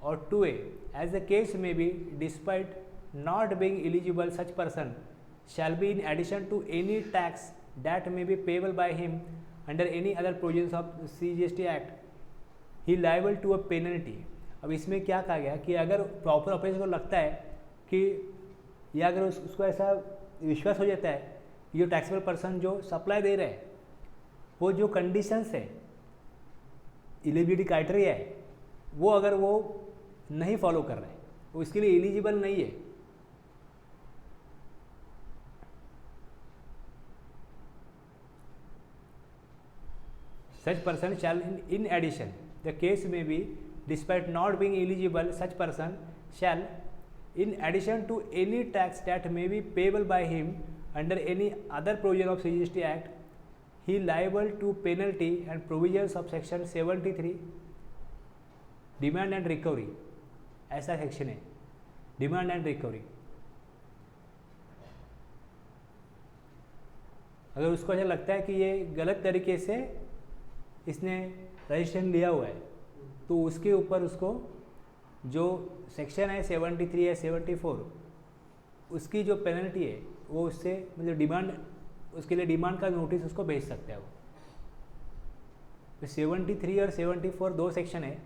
Speaker 1: or 2A, as the case may be, despite not being eligible, such person shall be, in addition to any tax that may be payable by him under any other provisions of CGST Act, he liable to a penalty. अब इसमें क्या कहा गया कि अगर प्रॉपर ऑफिसर को लगता है कि या अगर उसको ऐसा विश्वास हो जाता है कि जो टैक्सेबल पर्सन जो सप्लाई दे रहा है वो जो कंडीशंस है, एलिजिबिलिटी क्राइटेरिया है, वो अगर वो नहीं फॉलो कर रहे हैं, वो इसके लिए एलिजिबल नहीं है, such person shall, in addition, the case may be, despite not being eligible, such person shall, in addition to any tax that may be payable by him under any other provision of CGST Act, he liable to penalty and provisions of section 73 demand and recovery, ऐसा सेक्शन है डिमांड एंड रिकवरी। अगर उसको ऐसा लगता है कि ये गलत तरीके से इसने रजिस्ट्रेशन लिया हुआ है तो उसके ऊपर उसको जो सेक्शन है 73 या 74 उसकी जो पेनल्टी है वो उससे मतलब डिमांड, उसके लिए डिमांड का नोटिस उसको भेज सकता है वो। तो 73 और 74 दो सेक्शन है।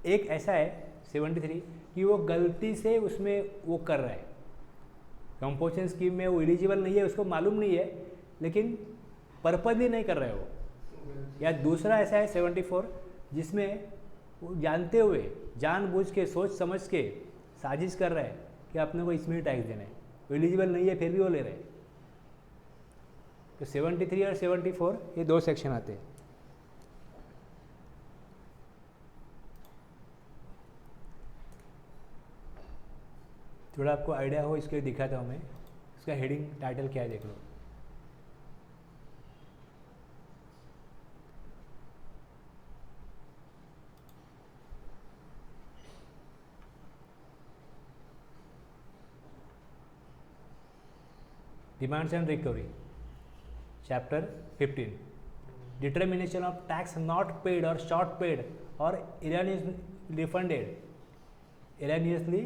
Speaker 1: एक ऐसा है 73 कि वो गलती से उसमें वो कर रहा है, कंपोजिशन स्कीम में वो एलिजिबल नहीं है, उसको मालूम नहीं है, लेकिन पर्पजली नहीं कर रहा है वो। या दूसरा ऐसा है 74 जिसमें वो जानते हुए जानबूझ के सोच समझ के साजिश कर रहा है कि अपने को इसमें टैक्स देना है, वो एलिजिबल नहीं है फिर भी वो ले रहे हैं। तो 73 और 74 ये दो सेक्शन आते हैं। थोड़ा आपको आइडिया हो इसके लिए दिखाता हूँ मैं, इसका हेडिंग टाइटल क्या है देख लो। Demands and recovery, chapter 15, determination of tax not paid और शॉर्ट पेड और erroneously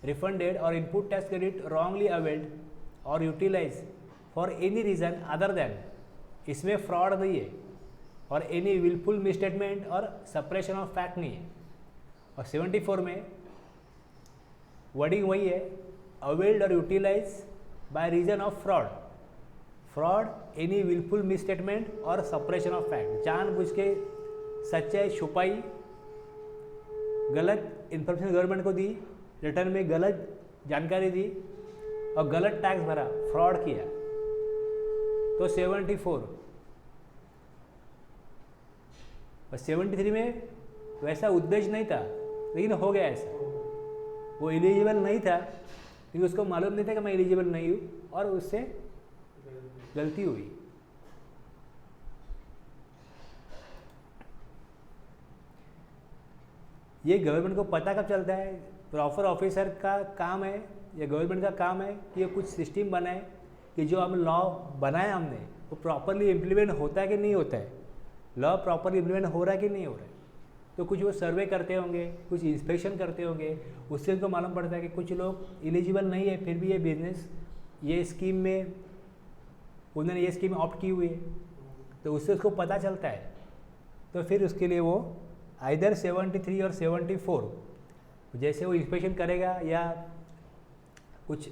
Speaker 1: refunded or input tax credit wrongly availed or utilized for any reason other than, इसमें फ्रॉड नहीं है और एनी विलफुल मिसस्टेटमेंट और सप्रेशन ऑफ फैक्ट नहीं है। और 74 में वर्डिंग वही है, अवेल्ड और utilise by reason of fraud, any wilful misstatement और सप्रेशन ऑफ फैक्ट, जानबूझ के सच्चाई छुपाई, गलत इन्फॉर्मेशन गवर्नमेंट को दी, रिटर्न में गलत जानकारी दी और गलत टैक्स भरा, फ्रॉड किया। तो 74 और 73 में वैसा उद्देश्य नहीं था लेकिन हो गया ऐसा। वो एलिजिबल नहीं था क्योंकि उसको मालूम नहीं था कि मैं एलिजिबल नहीं हूँ और उससे गलती हुई। ये गवर्नमेंट को पता कब चलता है? प्रॉपर ऑफिसर का काम है या गवर्नमेंट का काम है कि ये कुछ सिस्टम बनाए कि जो हम लॉ बनाए हमने वो प्रॉपरली इम्प्लीमेंट होता है कि नहीं होता है, लॉ प्रॉपरली इम्प्लीमेंट हो रहा है कि नहीं हो रहा है। तो कुछ वो सर्वे करते होंगे, कुछ इंस्पेक्शन करते होंगे, उससे उनको मालूम पड़ता है कि कुछ लोग एलिजिबल नहीं है फिर भी ये बिजनेस ये स्कीम में उन्होंने ये स्कीम ऑप्ट की हुई है, तो उससे उसको पता चलता है। तो फिर उसके लिए वो आइदर 73 और 74 जैसे वो इंस्पेक्शन करेगा या कुछ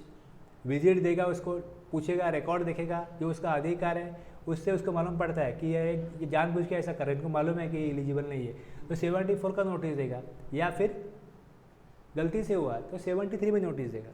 Speaker 1: विजिट देगा, उसको पूछेगा, रिकॉर्ड देखेगा, जो उसका अधिकार है उससे उसको मालूम पड़ता है कि ये जानबूझ के ऐसा कर रहे हैं, इनको मालूम है कि एलिजिबल नहीं है, तो 74 का नोटिस देगा। या फिर गलती से हुआ तो 73 में नोटिस देगा।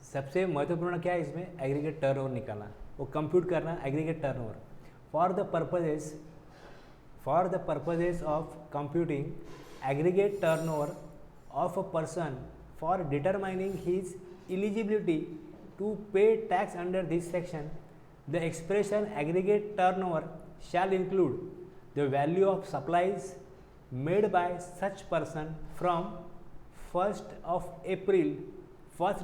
Speaker 1: सबसे महत्वपूर्ण क्या है इसमें? एग्रीगेट टर्नओवर निकालना, वो कंप्यूट करना aggregate turnover for the purposes for the purposes of computing aggregate turnover of a person for determining his eligibility to pay tax under this section, the expression aggregate turnover shall include the value of supplies made by such person from 1st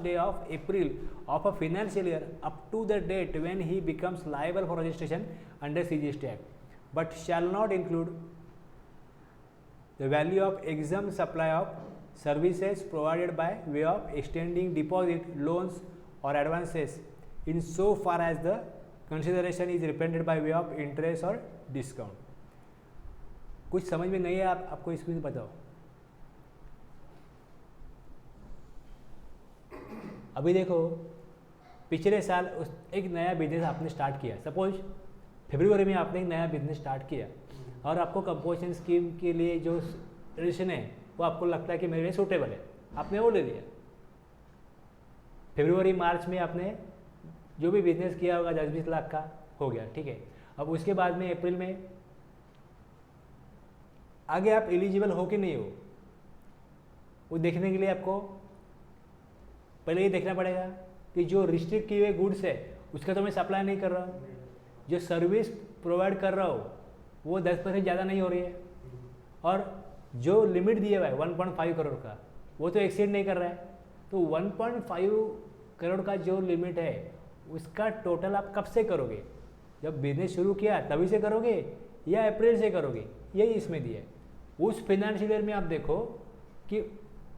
Speaker 1: day of April of a financial year up to the date when he becomes liable for registration under CGST Act, but shall not include the value of exempt supply of services provided by way of extending deposit, loans or advances in so far as the consideration is represented by way of interest or discount. कुछ समझ में नहीं है आपको इसमें बताओ। अभी देखो पिछले साल एक नया बिजनेस आपने स्टार्ट किया, सपोज फरवरी में आपने एक नया बिजनेस स्टार्ट किया और आपको कंपोजिशन स्कीम के लिए जो रजिस्ट्रेशन है वो आपको लगता है कि मेरे लिए सूटेबल है, आपने वो ले लिया। फरवरी मार्च में आपने जो भी बिजनेस किया होगा 10-20 लाख का हो गया, ठीक है। अब उसके बाद में अप्रैल में आगे आप एलिजिबल हो कि नहीं हो वो देखने के लिए आपको पहले ये देखना पड़ेगा कि जो रिस्ट्रिक्ट किए हुए गुड्स है उसका तो मैं सप्लाई नहीं कर रहा हूँ, जो सर्विस प्रोवाइड कर रहा हूँ वो 10% ज़्यादा नहीं हो रही है, और जो लिमिट दिया हुआ है 1.5 करोड़ का वो तो एक्सीड नहीं कर रहा है। तो 1.5 करोड़ का जो लिमिट है उसका टोटल आप कब से करोगे? जब बिजनेस शुरू किया तभी से करोगे या अप्रैल से करोगे? यही इसमें दिया है। उस फाइनेंशियल ईयर में आप देखो कि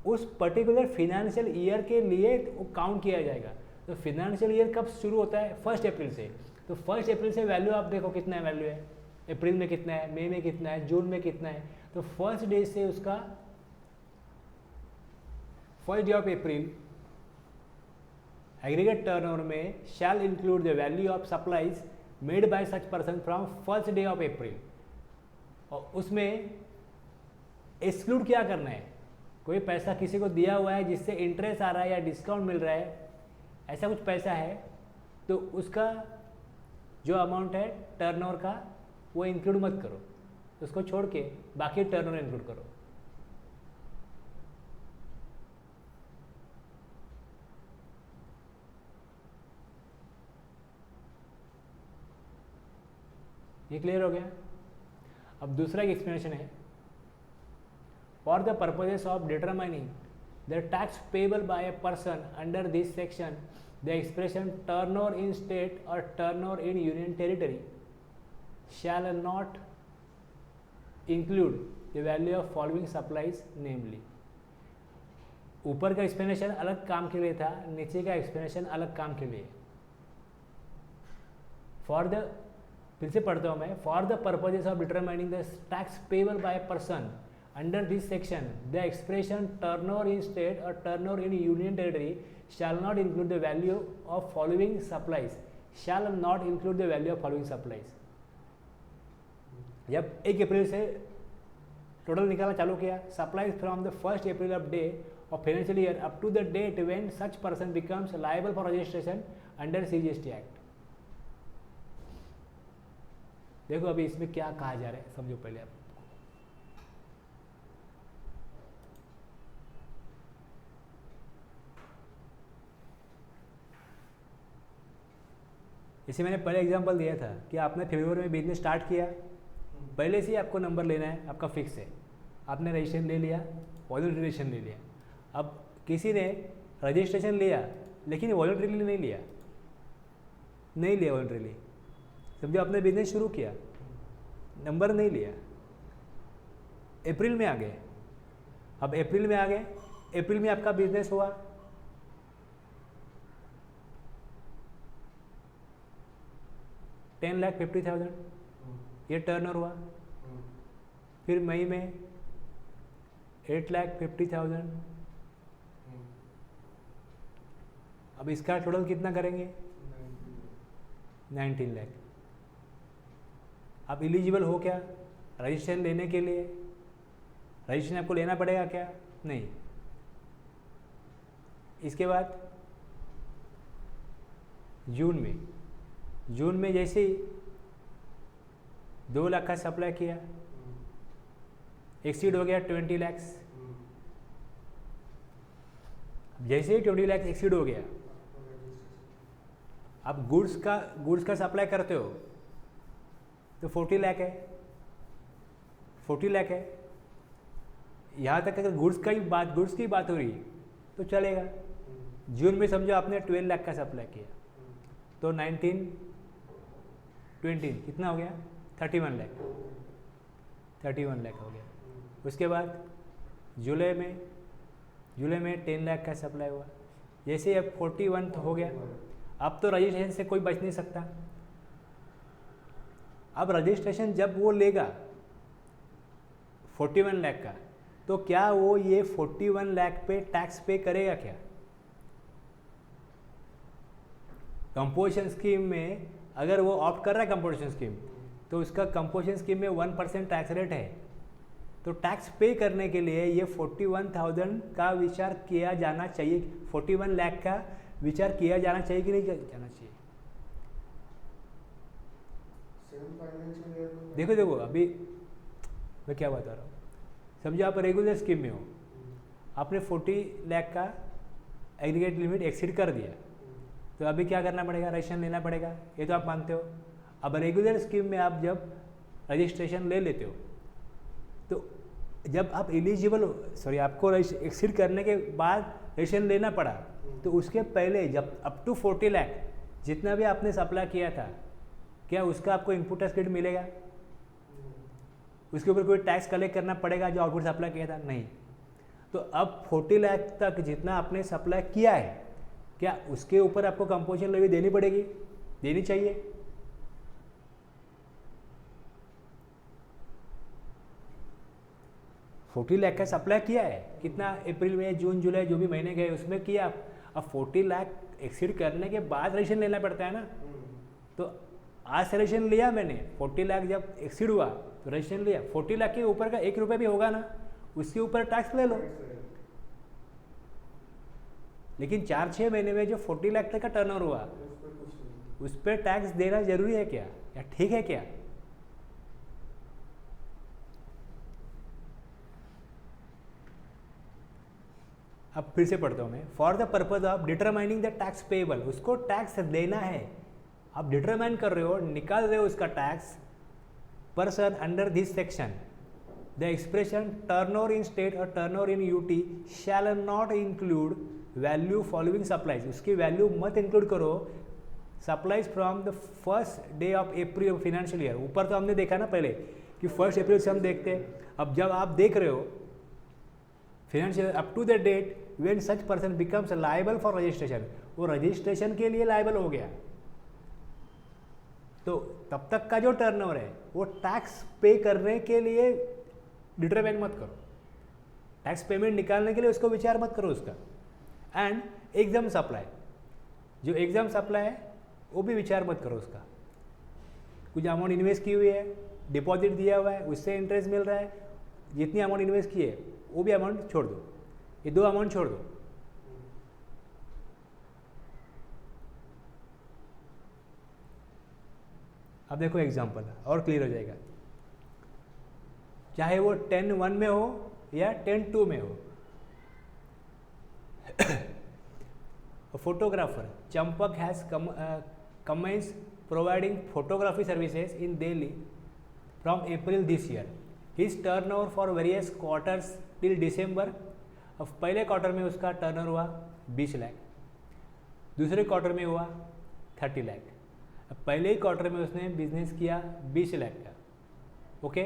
Speaker 1: उस पर्टिकुलर फिनेंशियल ईयर के लिए वो काउंट किया जाएगा। तो फिनेंशियल ईयर कब शुरू होता है? 1 अप्रैल से। तो 1 अप्रैल से वैल्यू आप देखो कितना वैल्यू है, अप्रैल में कितना है, मई में कितना है, जून में कितना है। तो 1st डे से उसका 1st day of April aggregate turnover में shall include the value of supplies made by such person from 1st day of April. और उसमें एक्सक्लूड क्या करना है? कोई पैसा किसी को दिया हुआ है जिससे इंटरेस्ट आ रहा है या डिस्काउंट मिल रहा है, ऐसा कुछ पैसा है तो उसका जो अमाउंट है टर्नओवर का वो इंक्लूड मत करो, उसको छोड़ के बाकी टर्नओवर इंक्लूड करो। ये क्लियर हो गया? अब दूसरा एक एक्सप्लेनेशन है। For the purposes of determining the tax payable by a person under this section, the expression turnover in state or turnover in union territory shall not include the value of following supplies, namely। ऊपर का एक्सप्लेनेशन अलग काम के लिए था, नीचे का एक्सप्लेनेशन अलग काम के लिए। फिर से पढ़ता हूँ मैं। For the purposes of determining the tax payable by a person under this section, the expression turnover in state or turnover in union territory shall not include the value of following supplies, shall not include the value of following supplies। जब 1 अप्रैल से टोटल निकालना चालू किया, supplies from the 1st April of day of financial year up to the date when such person becomes liable for registration under CGST Act। देखो अभी इसमें क्या कहा जा रहा है, समझो पहले आप। इसे मैंने पहले एग्जांपल दिया था कि आपने फरवरी में बिजनेस स्टार्ट किया, पहले से ही आपको नंबर लेना है, आपका फिक्स है। आपने रजिस्ट्रेशन ले लिया, वॉलंटरी रजिस्ट्रेशन ले लिया। अब किसी ने रजिस्ट्रेशन लिया लेकिन वॉलंटरीली नहीं लिया वॉलंटरीली, समझो आपने बिजनेस शुरू किया, नंबर नहीं लिया, अप्रैल में आ गए। अब अप्रैल में आ गए, अप्रैल में आपका बिजनेस हुआ, $10,50,000 ये टर्नओवर हुआ। फिर मई में 8,50,000। अब इसका टोटल कितना करेंगे? 19 लाख। अब एलिजिबल हो क्या रजिस्ट्रेशन लेने के लिए? रजिस्ट्रेशन आपको लेना पड़ेगा क्या? नहीं। इसके बाद जून में जैसे ही 2 लाख का सप्लाई किया, एक्सीड हो गया 20 लाख। जैसे ही 20 लाख एक्सीड हो गया, आप गुड्स का सप्लाई करते हो तो 40 लाख है, 40 लाख है। यहाँ तक अगर गुड्स की बात हो रही है तो चलेगा। जून में समझो आपने 12 लाख का सप्लाई किया तो 19 20 कितना हो गया, 31 लाख, 31 लाख हो गया। उसके बाद जुलाई में 10 लाख का सप्लाई हुआ। जैसे अब 41 हो गया, अब तो रजिस्ट्रेशन से कोई बच नहीं सकता। अब रजिस्ट्रेशन जब वो लेगा 41 लाख का, तो क्या वो ये 41 लाख पे टैक्स पे करेगा क्या? कंपोजिशन स्कीम में अगर वो ऑप्ट कर रहा है कंपोजिशन स्कीम, तो उसका कंपोजिशन स्कीम में 1% टैक्स रेट है। तो टैक्स पे करने के लिए ये 41,000 का विचार किया जाना चाहिए, 41 लाख का विचार किया जाना चाहिए कि नहीं जाना चाहिए? देखो अभी मैं क्या बता रहा हूँ। समझो आप रेगुलर स्कीम में हो, आपने 40 लाख का एग्रीगेट लिमिट एक्सीड कर दिया, तो अभी क्या करना पड़ेगा? रजिस्ट्रेशन लेना पड़ेगा, ये तो आप मानते हो। अब रेगुलर स्कीम में आप जब रजिस्ट्रेशन ले लेते हो, तो जब आप एलिजिबल हो, सॉरी, आपको एक्सीड करने के बाद रजिस्ट्रेशन लेना पड़ा, तो उसके पहले जब अप टू 40 लाख जितना भी आपने सप्लाई किया था, क्या उसका आपको इनपुट टैक्स क्रेडिट मिलेगा? उसके ऊपर कोई टैक्स कलेक्ट करना पड़ेगा जो आउटपुट सप्लाई किया था? नहीं। तो अब 40 लाख तक जितना आपने सप्लाई किया है, क्या उसके ऊपर आपको कंपोजिशन लेवी देनी पड़ेगी? देनी चाहिए। $40 लाख का सप्लाई किया है, कितना? अप्रैल में, जून, जुलाई जो भी महीने गए उसमें किया। अब 40 लाख एक्सीड करने के बाद रजिस्ट्रेशन लेना पड़ता है ना। तो आज से रजिस्ट्रेशन लिया मैंने, 40 लाख जब एक्सीड हुआ तो रजिस्ट्रेशन लिया, 40 लाख के ऊपर का 1 रुपये भी होगा ना, उसके ऊपर टैक्स ले लो। लेकिन 4-6 महीने में जो 40 लाख तक का टर्नओवर हुआ, उस पर टैक्स देना जरूरी है क्या, या ठीक है क्या? अब फिर से पढ़ता हूँ मैं। For the purpose of determining the tax payable, उसको टैक्स देना है, आप डिटरमाइन कर रहे हो, निकाल रहे हो उसका tax person under this section. The expression turnover in state और turnover in UT shall not include value following supplies, उसकी वैल्यू मत इंक्लूड करो supplies from the first day of April of financial year. ऊपर तो हमने देखा ना पहले कि 1 अप्रैल से हम देखते हैं। अब जब आप देख रहे हो financial up to the date when such person becomes liable for registration, वो रजिस्ट्रेशन के लिए लायबल हो गया, तो तब तक का जो टर्नओवर है वो टैक्स पे करने के लिए डिटरमाइन मत करो, टैक्स पेमेंट निकालने के लिए उसको विचार मत करो उसका। एंड एग्जाम सप्लाई, जो एग्जाम सप्लाई है वो भी विचार मत करो उसका। कुछ अमाउंट इन्वेस्ट की हुई है, डिपॉजिट दिया हुआ है, उससे इंटरेस्ट मिल रहा है, जितनी अमाउंट इन्वेस्ट की है वो भी अमाउंट छोड़ दो, ये 2 अमाउंट छोड़ दो। अब देखो एग्जाम्पल और क्लियर हो जाएगा, चाहे वो 10(1) में हो या 10(2) में हो। Photographer Champak has commenced providing photography services in Delhi from April this year. His turnover for various quarters till December, अब पहले क्वार्टर में उसका टर्नओवर हुआ 20 लाख, दूसरे क्वार्टर में हुआ 30 लाख। अब पहले ही क्वार्टर में उसने बिजनेस किया 20 लाख का। Okay,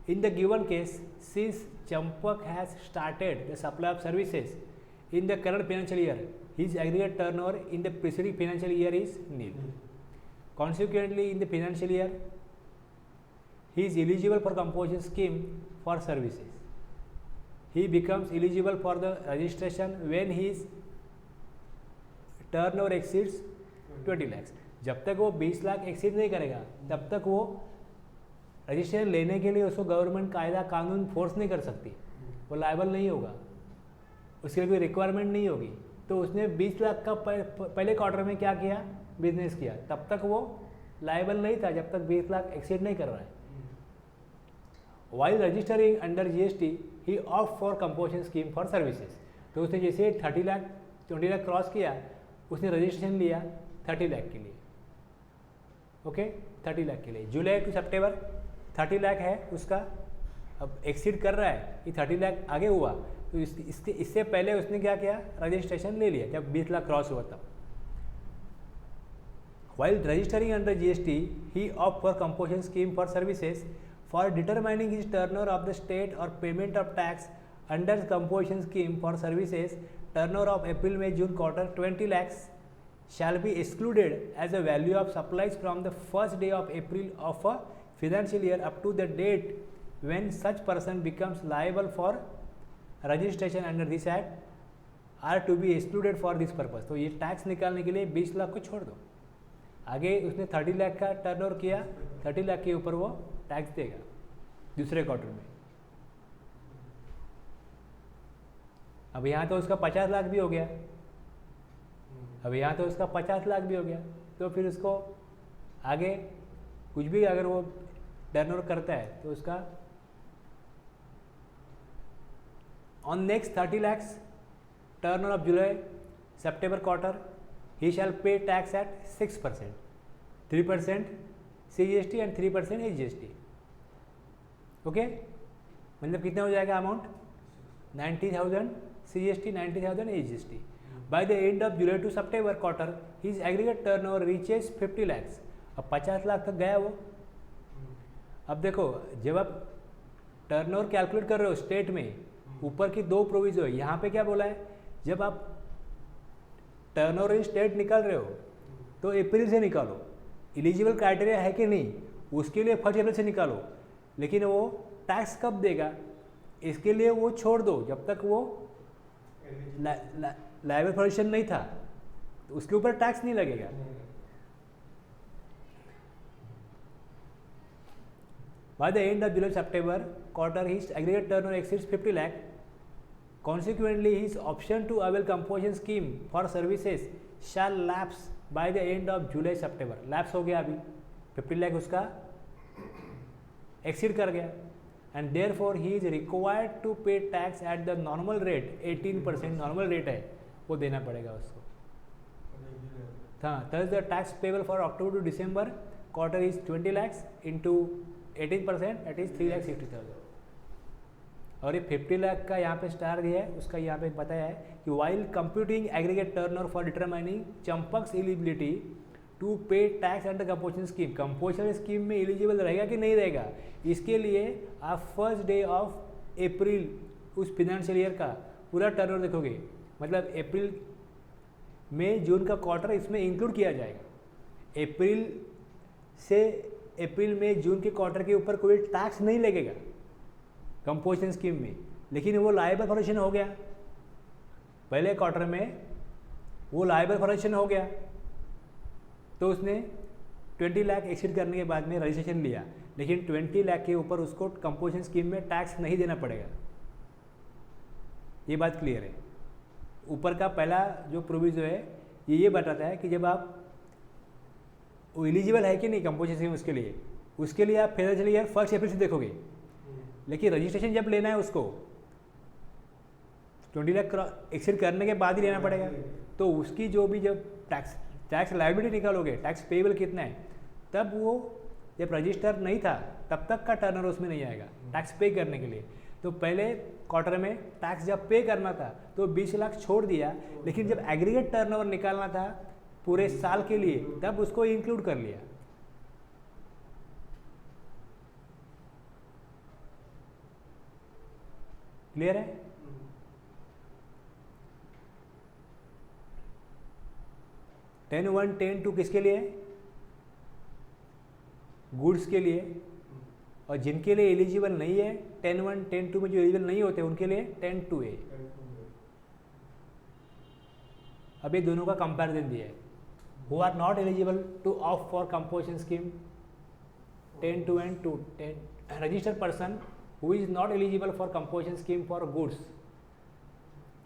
Speaker 1: in the given case since Champak has started the supply of services in the current financial year, his aggregate turnover in the preceding financial year is nil. Consequently, in the financial year, he is eligible for composition scheme for services. He becomes eligible for the registration when his turnover exceeds 20 lakhs. जब तक वो 20 लाख एक्सीड नहीं करेगा तब तक वो रजिस्ट्रेशन लेने के लिए उसको गवर्नमेंट कायदा कानून फोर्स नहीं कर सकती, वो लायबल नहीं होगा, उसके लिए कोई रिक्वायरमेंट नहीं होगी। तो उसने 20 लाख का पहले क्वार्टर में क्या किया, बिजनेस किया, तब तक वो लायबल नहीं था जब तक 20 लाख एक्सीड नहीं कर रहा है। While registering under GST he opt for composition scheme for services. तो उसने जैसे 20 लाख क्रॉस किया, उसने रजिस्ट्रेशन लिया 30 लाख के लिए, ओके 30 लाख के लिए। जुलाई टू सितंबर 30 लाख है उसका, अब एक्सीड कर रहा है कि 30 लाख आगे हुआ, तो इससे पहले उसने क्या किया, रजिस्ट्रेशन ले लिया जब 20 लाख क्रॉस हुआ तब। While registering under GST, he opt for composition scheme for services for determining his turnover of the state or payment of tax under composition scheme for services. Turnover of April, May, June quarter 20 lakhs shall be excluded as a value of supplies from the first day of April of a financial year up to the date when such person becomes liable for registration under this act are to be excluded for this purpose। तो ये टैक्स निकालने के लिए 20 लाख को छोड़ दो, आगे उसने 30 लाख का टर्नओवर किया, 30 लाख के ऊपर वो टैक्स देगा दूसरे क्वार्टर में। अब यहाँ तो उसका 50 लाख भी हो गया, अब यहाँ तो उसका 50 लाख भी हो गया, तो फिर उसको आगे कुछ भी अगर वो टर्नओवर करता है तो उसका on next 30 lakhs turnover of July September quarter he shall pay tax at 6%, 3% CGST and 3% HGST। Okay, मतलब कितना हो जाएगा amount, 90,000 CGST, 90,000 HGST। By the end of July to September quarter his aggregate turnover reaches 50 lakhs। अब 50 लाख तक गया वो। अब देखो जब आप टर्नओवर कैलकुलेट कर रहे हो स्टेट में, ऊपर की दो प्रोविजन, यहाँ पे क्या बोला है, जब आप टर्नओवर इन स्टेट निकाल रहे हो तो अप्रैल से निकालो, एलिजिबल क्राइटेरिया है कि नहीं उसके लिए 1 अप्रैल से निकालो, लेकिन वो टैक्स कब देगा इसके लिए वो छोड़ दो, जब तक वो लाइबल पोजीशन नहीं था तो उसके ऊपर टैक्स नहीं लगेगा। Bye the end of July September quarter his aggregate turnover exceeds 50 lakh. Consequently, his option to avail composition scheme for services shall lapse by the end of July September। lapse हो गया, अभी 50 लाख उसका एक्सीड कर गया, and therefore he is required to pay tax at the normal rate 18%। Normal rate है वो देना पड़ेगा उसको। हाँ, thus the tax payable for October to December quarter is 20 lakhs into 18%, that is 3,60,000। और ये 50 लाख का यहाँ पे स्टार दिया है, उसका यहाँ पे बताया है कि while computing aggregate turnover for determining Champak's eligibility to pay tax under composition scheme. Composition scheme में एलिजिबल रहेगा कि नहीं रहेगा, इसके लिए आप फर्स्ट डे ऑफ अप्रैल उस फिनेंशियल ईयर का पूरा टर्नओवर देखोगे, मतलब अप्रैल मई जून का क्वार्टर इसमें इंक्लूड किया जाएगा। अप्रैल से अप्रैल मई जून के क्वार्टर के ऊपर कोई टैक्स नहीं लगेगा कंपोजिशन स्कीम में, लेकिन वो लायबल फॉर्मेशन हो गया, पहले क्वार्टर में वो लायबल फॉर्मेशन हो गया तो उसने 20 लाख एक्सीड करने के बाद में रजिस्ट्रेशन लिया, लेकिन 20 लाख के ऊपर उसको कंपोजिशन स्कीम में टैक्स नहीं देना पड़ेगा। ये बात क्लियर है। ऊपर का पहला जो प्रोविजन है ये बताता है कि जब आप वो एलिजिबल है कि नहीं कंपोजिशन स्कीम, उसके लिए आप फाइनेंशियल ईयर 1 अप्रैल से देखोगे, लेकिन रजिस्ट्रेशन जब लेना है उसको 20 लाख एक्सीड करने के बाद ही लेना पड़ेगा, तो उसकी जो भी जब टैक्स लायबिलिटी निकालोगे, टैक्स पेएबल कितना है, तब वो जब रजिस्टर नहीं था तब तक का टर्नओवर उसमें नहीं आएगा टैक्स पे करने के लिए। तो पहले क्वार्टर में टैक्स जब पे करना था तो 20 लाख छोड़ दिया, लेकिन जब एग्रीगेट टर्नओवर निकालना था पूरे साल के लिए तब उसको इंक्लूड कर लिया। क्लियर है? टेन 1 10 2 किसके लिए? गुड्स के लिए, और जिनके लिए एलिजिबल नहीं है 10 1 10 2 में जो एलिजिबल नहीं होते उनके लिए 10 2A। अब ये दोनों का कंपैरिजन दिया है। Who are not eligible to opt for composition scheme 10 2 and 2 10 registered person who is not eligible for composition scheme for goods,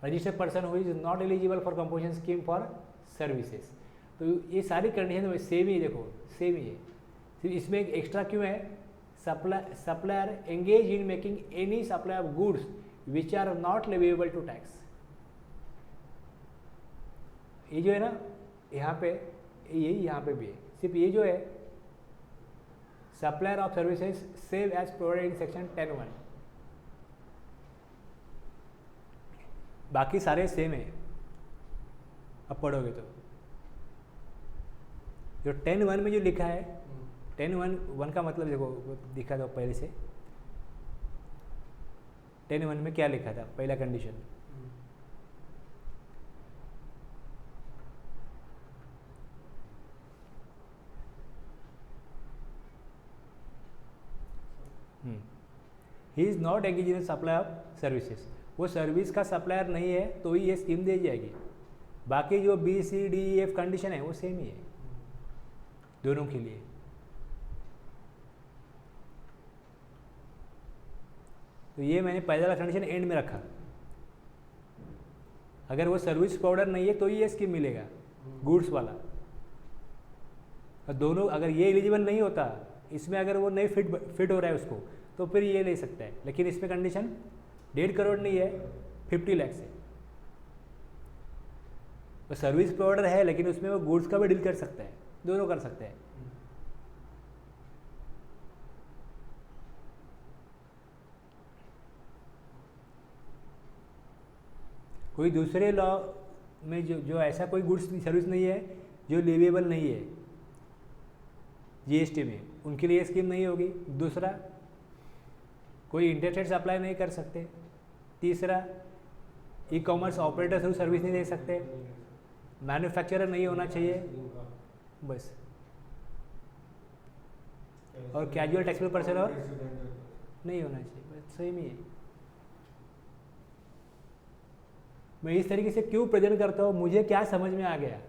Speaker 1: registered person who is not eligible for composition scheme for services। तो ये सारी कंडीशन सेम ही, देखो सेम ही है, सिर्फ इसमें एक एक्स्ट्रा क्यों है, supplier engage in making any supply of goods which are not leviable to tax. ये जो है ना यहाँ पे, यही यहाँ पे भी है, सिर्फ ये जो है supplier of services save as provided in section 10(1), बाकी सारे सेम है। अब पढ़ोगे तो जो 10(1) में जो लिखा है, 10(1) का मतलब देखो दिखा था पहले से। 10(1) में क्या लिखा था, पहला condition he is not engage in supply of services, वो सर्विस का सप्लायर नहीं है तो ही ये स्कीम दी जाएगी। बाकी जो B C D E F condition है वो सेम ही है दोनों के लिए। तो ये मैंने पहला कंडीशन एंड में रखा, अगर वो सर्विस प्रोवाइडर नहीं है तो ही ये स्कीम मिलेगा गुड्स वाला। और दोनों अगर ये एलिजिबल नहीं होता, इसमें अगर वो नहीं फिट हो रहा है उसको, तो फिर ये ले सकता है। लेकिन इसमें कंडीशन 1.5 करोड़ नहीं है, 50 लाख है। तो सर्विस प्रोवाइडर है लेकिन उसमें वो गुड्स का भी डील कर सकता है, दोनों कर सकते हैं। कोई दूसरे लॉ में जो ऐसा कोई गुड्स सर्विस नहीं है जो लिवेबल नहीं है जीएसटी में, उनके लिए स्कीम नहीं होगी। दूसरा, कोई इंटरस्टेट सप्लाई नहीं कर सकते। तीसरा, ई कॉमर्स ऑपरेटर थ्रू सर्विस नहीं दे सकते। मैन्युफैक्चरर नहीं होना चाहिए बस, और कैजुअल टैक्सेबल पर्सन और नहीं होना चाहिए, बस सेम ही है। मैं इस तरीके से क्यों प्रेजेंट करता हूँ, मुझे क्या समझ में आ गया,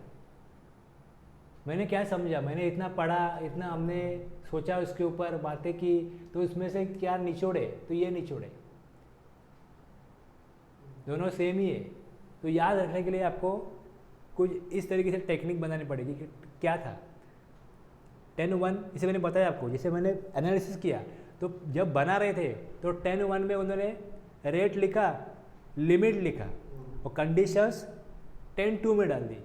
Speaker 1: मैंने क्या समझा, मैंने इतना पढ़ा, इतना हमने सोचा, उसके ऊपर बातें की, तो उसमें से क्या निचोड़े, तो ये निचोड़े, दोनों सेम ही है। तो याद रखने के लिए आपको कुछ इस तरीके से टेक्निक बनानी पड़ेगी कि क्या था 10(1), इसे मैंने बताया आपको। जैसे मैंने एनालिसिस किया तो जब बना रहे थे तो 10(1) में उन्होंने रेट लिखा, लिमिट लिखा और कंडीशंस 10(2) में डाल दी।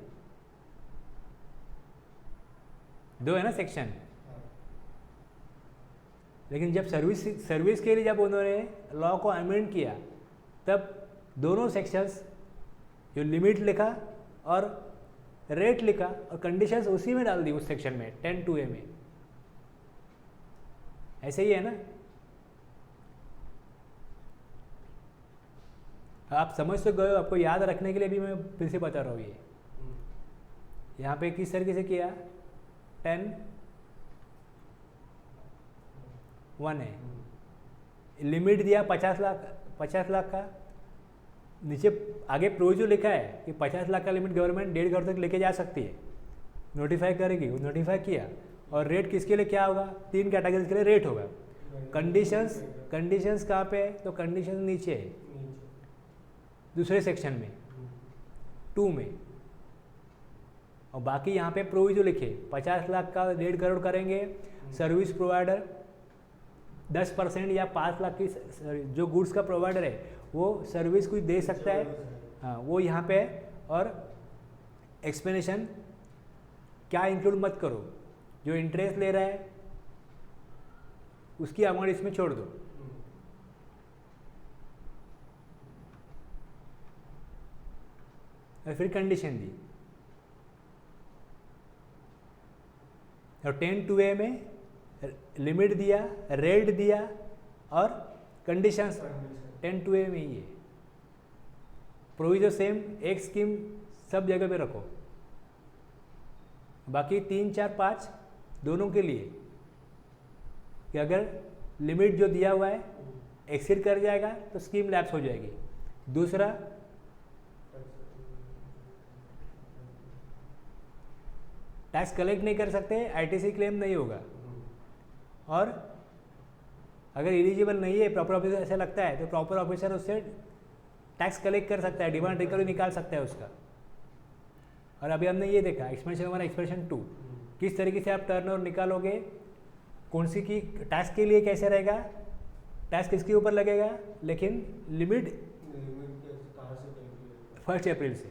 Speaker 1: दो है ना सेक्शन। लेकिन जब सर्विस के लिए जब उन्होंने लॉ को अमेंड किया, तब दोनों सेक्शंस, जो लिमिट लिखा और रेट लिखा और कंडीशंस उसी में डाल दी, उस सेक्शन में 10(2)A में। ऐसे ही है ना। आप समझ तो गए हो, आपको याद रखने के लिए भी मैं फिर से बता रहा हूँ। ये यहाँ पे किस तरीके से किया, 10(1) है, लिमिट दिया 50 लाख का, नीचे आगे प्रोविजन लिखा है कि 50 लाख का लिमिट गवर्नमेंट 1.5 करोड़ तक लेके जा सकती है, नोटिफाई करेगी। वो नोटिफाई किया, और रेट किसके लिए क्या होगा, 3 कैटेगरीज के लिए रेट होगा। कंडीशंस कहाँ पे है, तो कंडीशंस नीचे है दूसरे सेक्शन में 2 में, और बाकी यहाँ पे प्रोविजन लिखे 50 लाख का 1.5 करोड़ करेंगे। सर्विस प्रोवाइडर 10% या 5 लाख की जो गुड्स का प्रोवाइडर है वो सर्विस कुछ दे सकता है, हाँ वो यहाँ पे। और एक्सप्लेनेशन क्या इंक्लूड मत करो, जो इंटरेस्ट ले रहा है उसकी अमाउंट इसमें छोड़ दो। और फिर कंडीशन दी, और 10(2)A में लिमिट दिया, रेट दिया और कंडीशंस 10(2)A में ही है। प्रोविजन सेम, एक स्कीम सब जगह पे रखो, बाकी 3, 4, 5 दोनों के लिए कि अगर लिमिट जो दिया हुआ है एक्सीड कर जाएगा तो स्कीम लैप्स हो जाएगी। दूसरा, टैक्स कलेक्ट नहीं कर सकते, आईटीसी क्लेम नहीं होगा। और अगर एलिजिबल नहीं है, प्रॉपर ऑफिसर ऐसा लगता है, तो प्रॉपर ऑफिसर उससे टैक्स कलेक्ट कर सकता है, डिमांड रिकवरी निकाल सकता है उसका। और अभी हमने ये देखा एक्सपेंशन 1, एक्सपेंशन 2, किस तरीके से आप टर्नओवर निकालोगे, कौन सी की टैक्स के लिए कैसे रहेगा, टैक्स किसके ऊपर लगेगा, लेकिन लिमिट
Speaker 2: लिमिट कहाँ से कैलकुलेट
Speaker 1: 1 अप्रैल से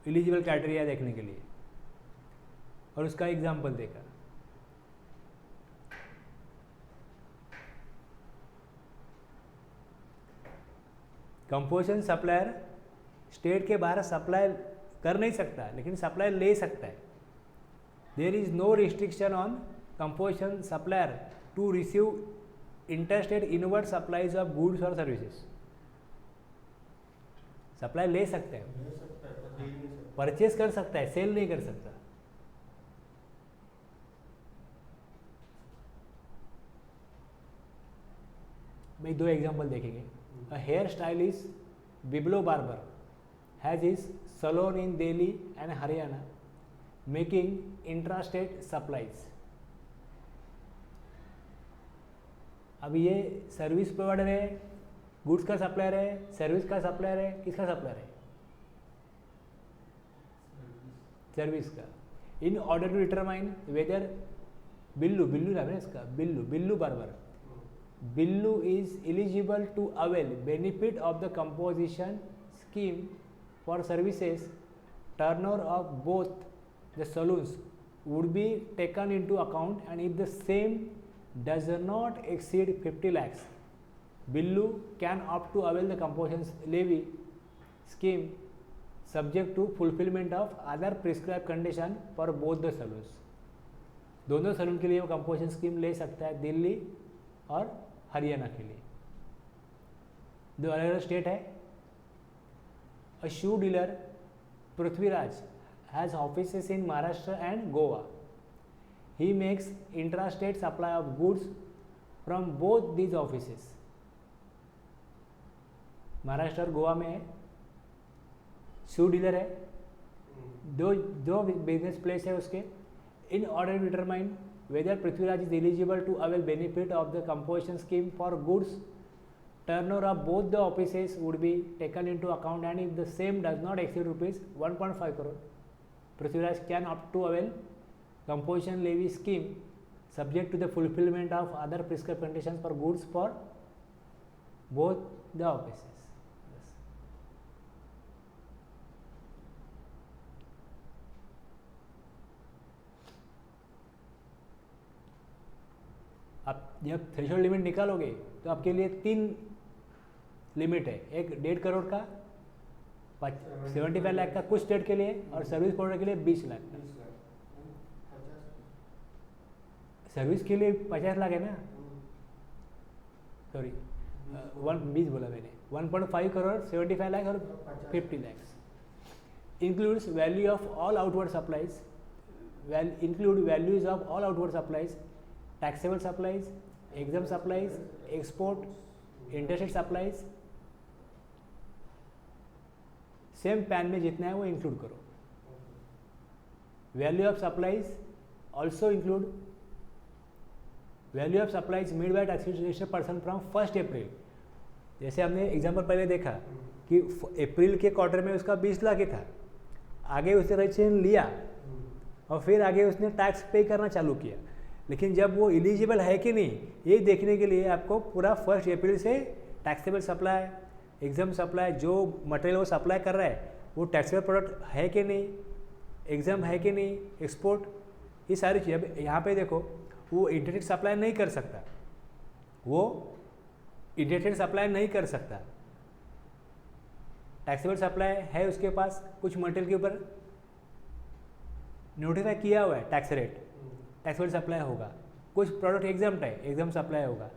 Speaker 1: एलिजिबल क्राइटेरिया देखने के लिए, और उसका एग्जाम्पल देखा। कंपोजिशन सप्लायर स्टेट के बाहर सप्लाई कर नहीं सकता, लेकिन सप्लाई ले सकता है। There is no restriction on composition supplier to receive interstate inward supplies of goods और सर्विसेज। सप्लाई ले सकते हैं,
Speaker 2: ले सकता है पर दे नहीं सकता।
Speaker 1: परचेज कर सकता है, सेल नहीं कर सकता। भाई दो एग्जांपल देखेंगे। A hair stylist Billu barber has his salon in Delhi and Haryana making intrastate supplies. अब ये सर्विस प्रोवाइडर है, गुड्स का सप्लायर है, सर्विस का सप्लायर है, किसका सप्लायर है? सर्विस का। In order to determine whether Billu नाम है इसका, Billu barber, Billu is eligible to avail benefit of the composition scheme for services, turnover of both the saloons would be taken into account, and if the same does not exceed 50 lakhs, Billu can opt to avail the composition levy scheme subject to fulfillment of other prescribed condition for both the saloons. दोनों सलून के लिए वो कंपोजिशन स्कीम ले सकता है, दिल्ली और हरियाणा के लिए। दो अलग अलग स्टेट है। A shoe dealer Prithviraj has offices in Maharashtra and Goa. He makes intrastate supply of goods from both these offices. Maharashtra और गोवा में है, शू डीलर है, दो बिजनेस प्लेस है उसके। In order to determine whether Prithviraj is eligible to avail benefit of the composition scheme for goods, turnover of both the offices would be taken into account, and if the same does not exceed rupees 1.5 crore, Prithviraj can opt to avail composition levy scheme subject to the fulfillment of other prescribed conditions for goods for both the offices. Yes. आप जब थ्रेशोल्ड लिमिट निकालोगे तो आपके लिए 3 लिमिट है। एक 1.5 करोड़ का, 75 लाख का कुछ स्टेट के लिए, और सर्विस प्रोवाइडर के लिए 20 लाख का। सर्विस के लिए 50 लाख है ना, सॉरी 20 बोला मैंने, 1.5 करोड़, 75 लाख और 50 lakh. Includes value of all outward supplies, include values of all outward supplies, taxable supplies, exam supplies, export, interstate supplies. Same pan में जितना है वो इंक्लूड करो। Value of supplies also include value of supplies made bye tax registered person from 1 अप्रैल। जैसे हमने एग्जांपल पहले देखा कि अप्रैल के क्वार्टर में उसका 20 लाख ही था, आगे उसने रजिस्ट्रेशन लिया और फिर आगे उसने टैक्स पे करना चालू किया, लेकिन जब वो एलिजिबल है कि नहीं ये देखने के लिए आपको पूरा 1 अप्रैल से टैक्सेबल सप्लाई, एग्जाम सप्लाई, जो मटेरियल वो सप्लाई कर रहा है वो टैक्सेबल प्रोडक्ट है कि नहीं, एग्जाम है कि नहीं, एक्सपोर्ट, ये सारी चीज़। अब यहाँ पे देखो वो इंटरनेट सप्लाई नहीं कर सकता, वो इंटरनेट सप्लाई नहीं कर सकता। टैक्सेबल सप्लाई है उसके पास, कुछ मटेरियल के ऊपर नोटिफाई किया हुआ है टैक्स रेट, टैक्सेबल सप्लाई होगा। कुछ प्रोडक्ट एग्जाम्प्ट है, एग्जाम सप्लाई होगा।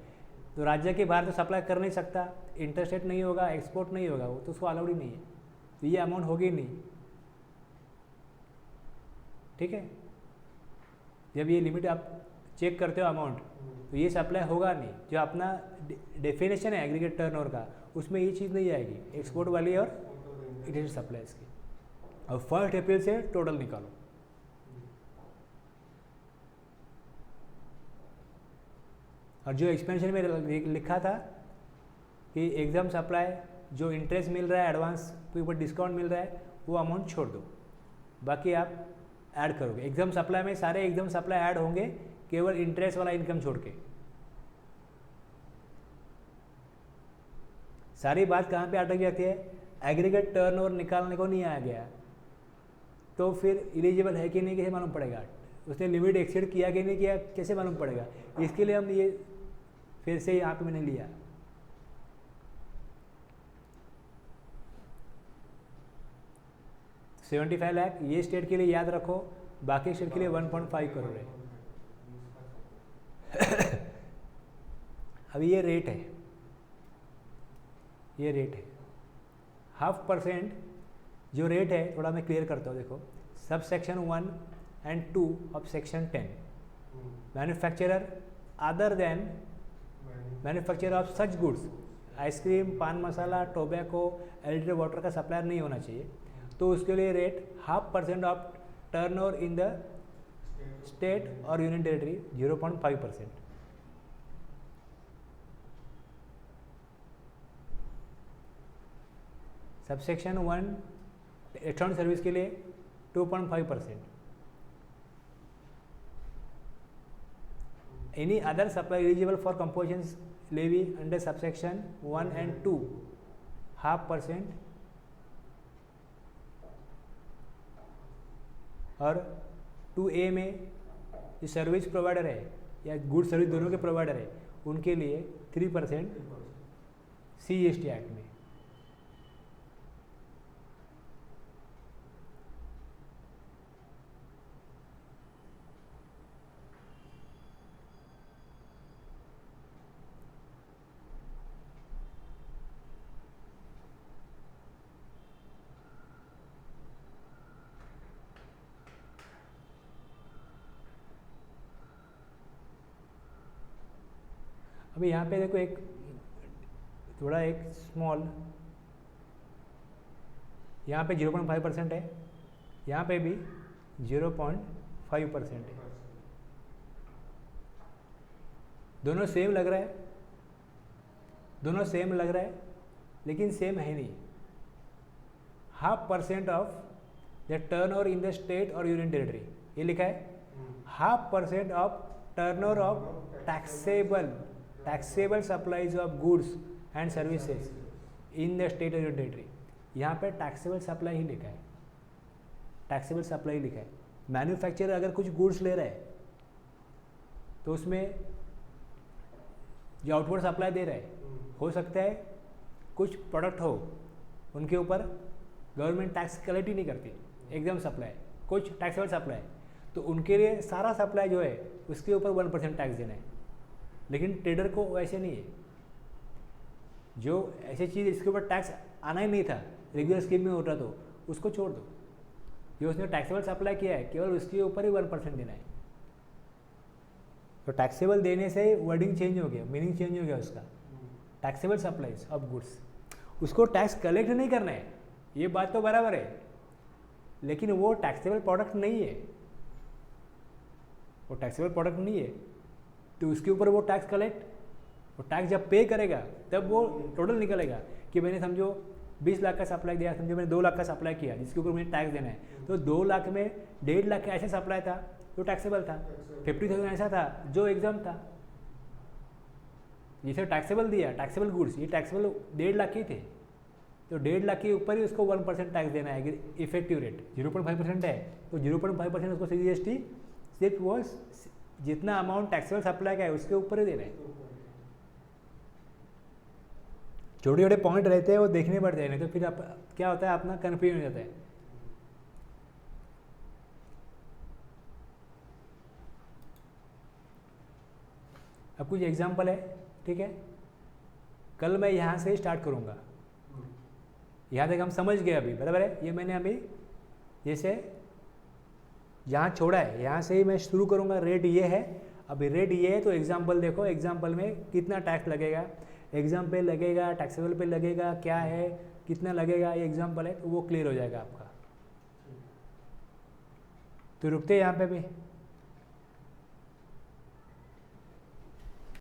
Speaker 1: तो राज्य के बाहर तो सप्लाई कर नहीं सकता, इंटरस्टेट नहीं होगा, एक्सपोर्ट नहीं होगा, वो तो उसको अलाउड ही नहीं है, तो ये अमाउंट होगी नहीं। ठीक है, जब ये लिमिट आप चेक करते हो अमाउंट, तो ये सप्लाई होगा नहीं। जो अपना डेफिनेशन है एग्रीगेट टर्नओवर का, उसमें ये चीज़ नहीं आएगी, एक्सपोर्ट वाली और इंटरनेट सप्लाईज की। और 1 अप्रैल से टोटल निकालो। और जो एक्सपेंशन में लिखा था कि एग्जाम सप्लाई जो इंटरेस्ट मिल रहा है, एडवांस के ऊपर डिस्काउंट मिल रहा है, वो अमाउंट छोड़ दो, बाकी आप ऐड करोगे। एग्जाम सप्लाई में सारे एग्जाम सप्लाई ऐड होंगे केवल इंटरेस्ट वाला इनकम छोड़ के। सारी बात कहाँ पे अटक जाती है, एग्रीगेट टर्नओवर निकालने को नहीं आया गया तो फिर इलिजिबल है कि नहीं कैसे मालूम पड़ेगा, उसने लिमिट एक्सीड किया कि नहीं किया कैसे मालूम पड़ेगा। इसके लिए हम ये फिर से यहाँ पे मैंने लिया। $75 लाख ये स्टेट के लिए याद रखो, बाकी स्टेट के लिए 1.5 करोड़ है। अभी ये रेट है, ये रेट है 0.5% जो रेट है, थोड़ा मैं क्लियर करता हूँ। देखो subsection 1 and 2 of section 10, manufacturer other than manufacturer of such goods, ice cream, pan masala, tobacco, aerated water का सप्लायर नहीं होना चाहिए, तो उसके लिए rate 0.5% of turnover in the state और union territory 0.5%। Subsection 1 electronic service के लिए 2.5%। Any other supply eligible for composition levy under subsection 1 and 2 0.5%, और 2A में जो सर्विस प्रोवाइडर है या गुड सर्विस दोनों के प्रोवाइडर है उनके लिए 3% CGST एक्ट में। अभी यहाँ पे देखो एक थोड़ा एक स्मॉल, यहाँ पे 0.5% है, यहाँ पे भी 0.5% है। दोनों सेम लग रहा है, दोनों सेम लग रहा है, लेकिन सेम है नहीं। 0.5% of the turnover in the state और यूनियन टेरिटरी, ये लिखा है 0.5% of turnover of taxable supplies of goods and services in the state और यूनियन टेरिटरी। यहाँ पे टैक्सेबल सप्लाई ही लिखा है, टैक्सेबल सप्लाई लिखा है। मैन्युफैक्चरर अगर कुछ गुड्स ले रहा है तो उसमें जो आउटवर्ड सप्लाई दे रहा है, हो सकता है कुछ प्रोडक्ट हो उनके ऊपर गवर्नमेंट टैक्स कलेक्ट ही नहीं करती, एकदम सप्लाई, कुछ टैक्सेबल सप्लाई, तो उनके लिए सारा सप्लाई जो है उसके ऊपर 1% टैक्स देना है। लेकिन ट्रेडर को वैसे नहीं है, जो ऐसी चीज़ इसके ऊपर टैक्स आना ही नहीं था, रेगुलर स्कीम में होता तो उसको छोड़ दो। जो उसने टैक्सेबल सप्लाई किया है केवल उसके ऊपर ही 1% देना है। तो टैक्सेबल देने से वर्डिंग चेंज हो गया, मीनिंग चेंज हो गया उसका। टैक्सेबल सप्लाईज ऑफ गुड्स, उसको टैक्स कलेक्ट नहीं करना है, ये बात तो बराबर है, लेकिन वो टैक्सेबल प्रोडक्ट नहीं है, वो टैक्सेबल प्रोडक्ट नहीं है, तो उसके ऊपर वो टैक्स कलेक्ट, वो टैक्स जब पे करेगा तब वो टोटल निकलेगा कि मैंने समझो 20 लाख का सप्लाई दिया, समझो मैंने 2 लाख का सप्लाई किया जिसके ऊपर मुझे टैक्स देना है, तो 2 लाख में 1.5 लाख का ऐसा सप्लाई था जो टैक्सेबल था, 50,000 ऐसा था जो एग्जाम था, जिसे टैक्सेबल दिया, टैक्सेबल गुड्स, ये टैक्सेबल 1.5 लाख ही थे, तो 1.5 लाख के ऊपर ही उसको 1% टैक्स देना है। इफेक्टिव रेट 0.5% है, तो 0.5% उसको CGST सिर्फ वो जितना अमाउंट टैक्सेबल सप्लाई का है उसके ऊपर ही देना है। छोटे छोटे पॉइंट रहते हैं वो देखने पड़ते हैं, नहीं तो फिर आप क्या होता है अपना कन्फ्यूजन हो जाता है। अब कुछ एग्जांपल है, ठीक है, कल मैं यहाँ से ही स्टार्ट करूँगा, यहाँ तक हम समझ गए अभी, बराबर है। ये मैंने अभी जैसे यहाँ छोड़ा है, यहाँ से ही मैं शुरू करूँगा। रेट ये है, अभी रेट ये है, तो एग्जांपल देखो, एग्जांपल में कितना टैक्स लगेगा, एग्जाम पे लगेगा, टैक्सेबल पे लगेगा, क्या है, कितना लगेगा, ये एग्जांपल है, तो वो क्लियर हो जाएगा आपका। तो रुकते हैं यहाँ पे भी।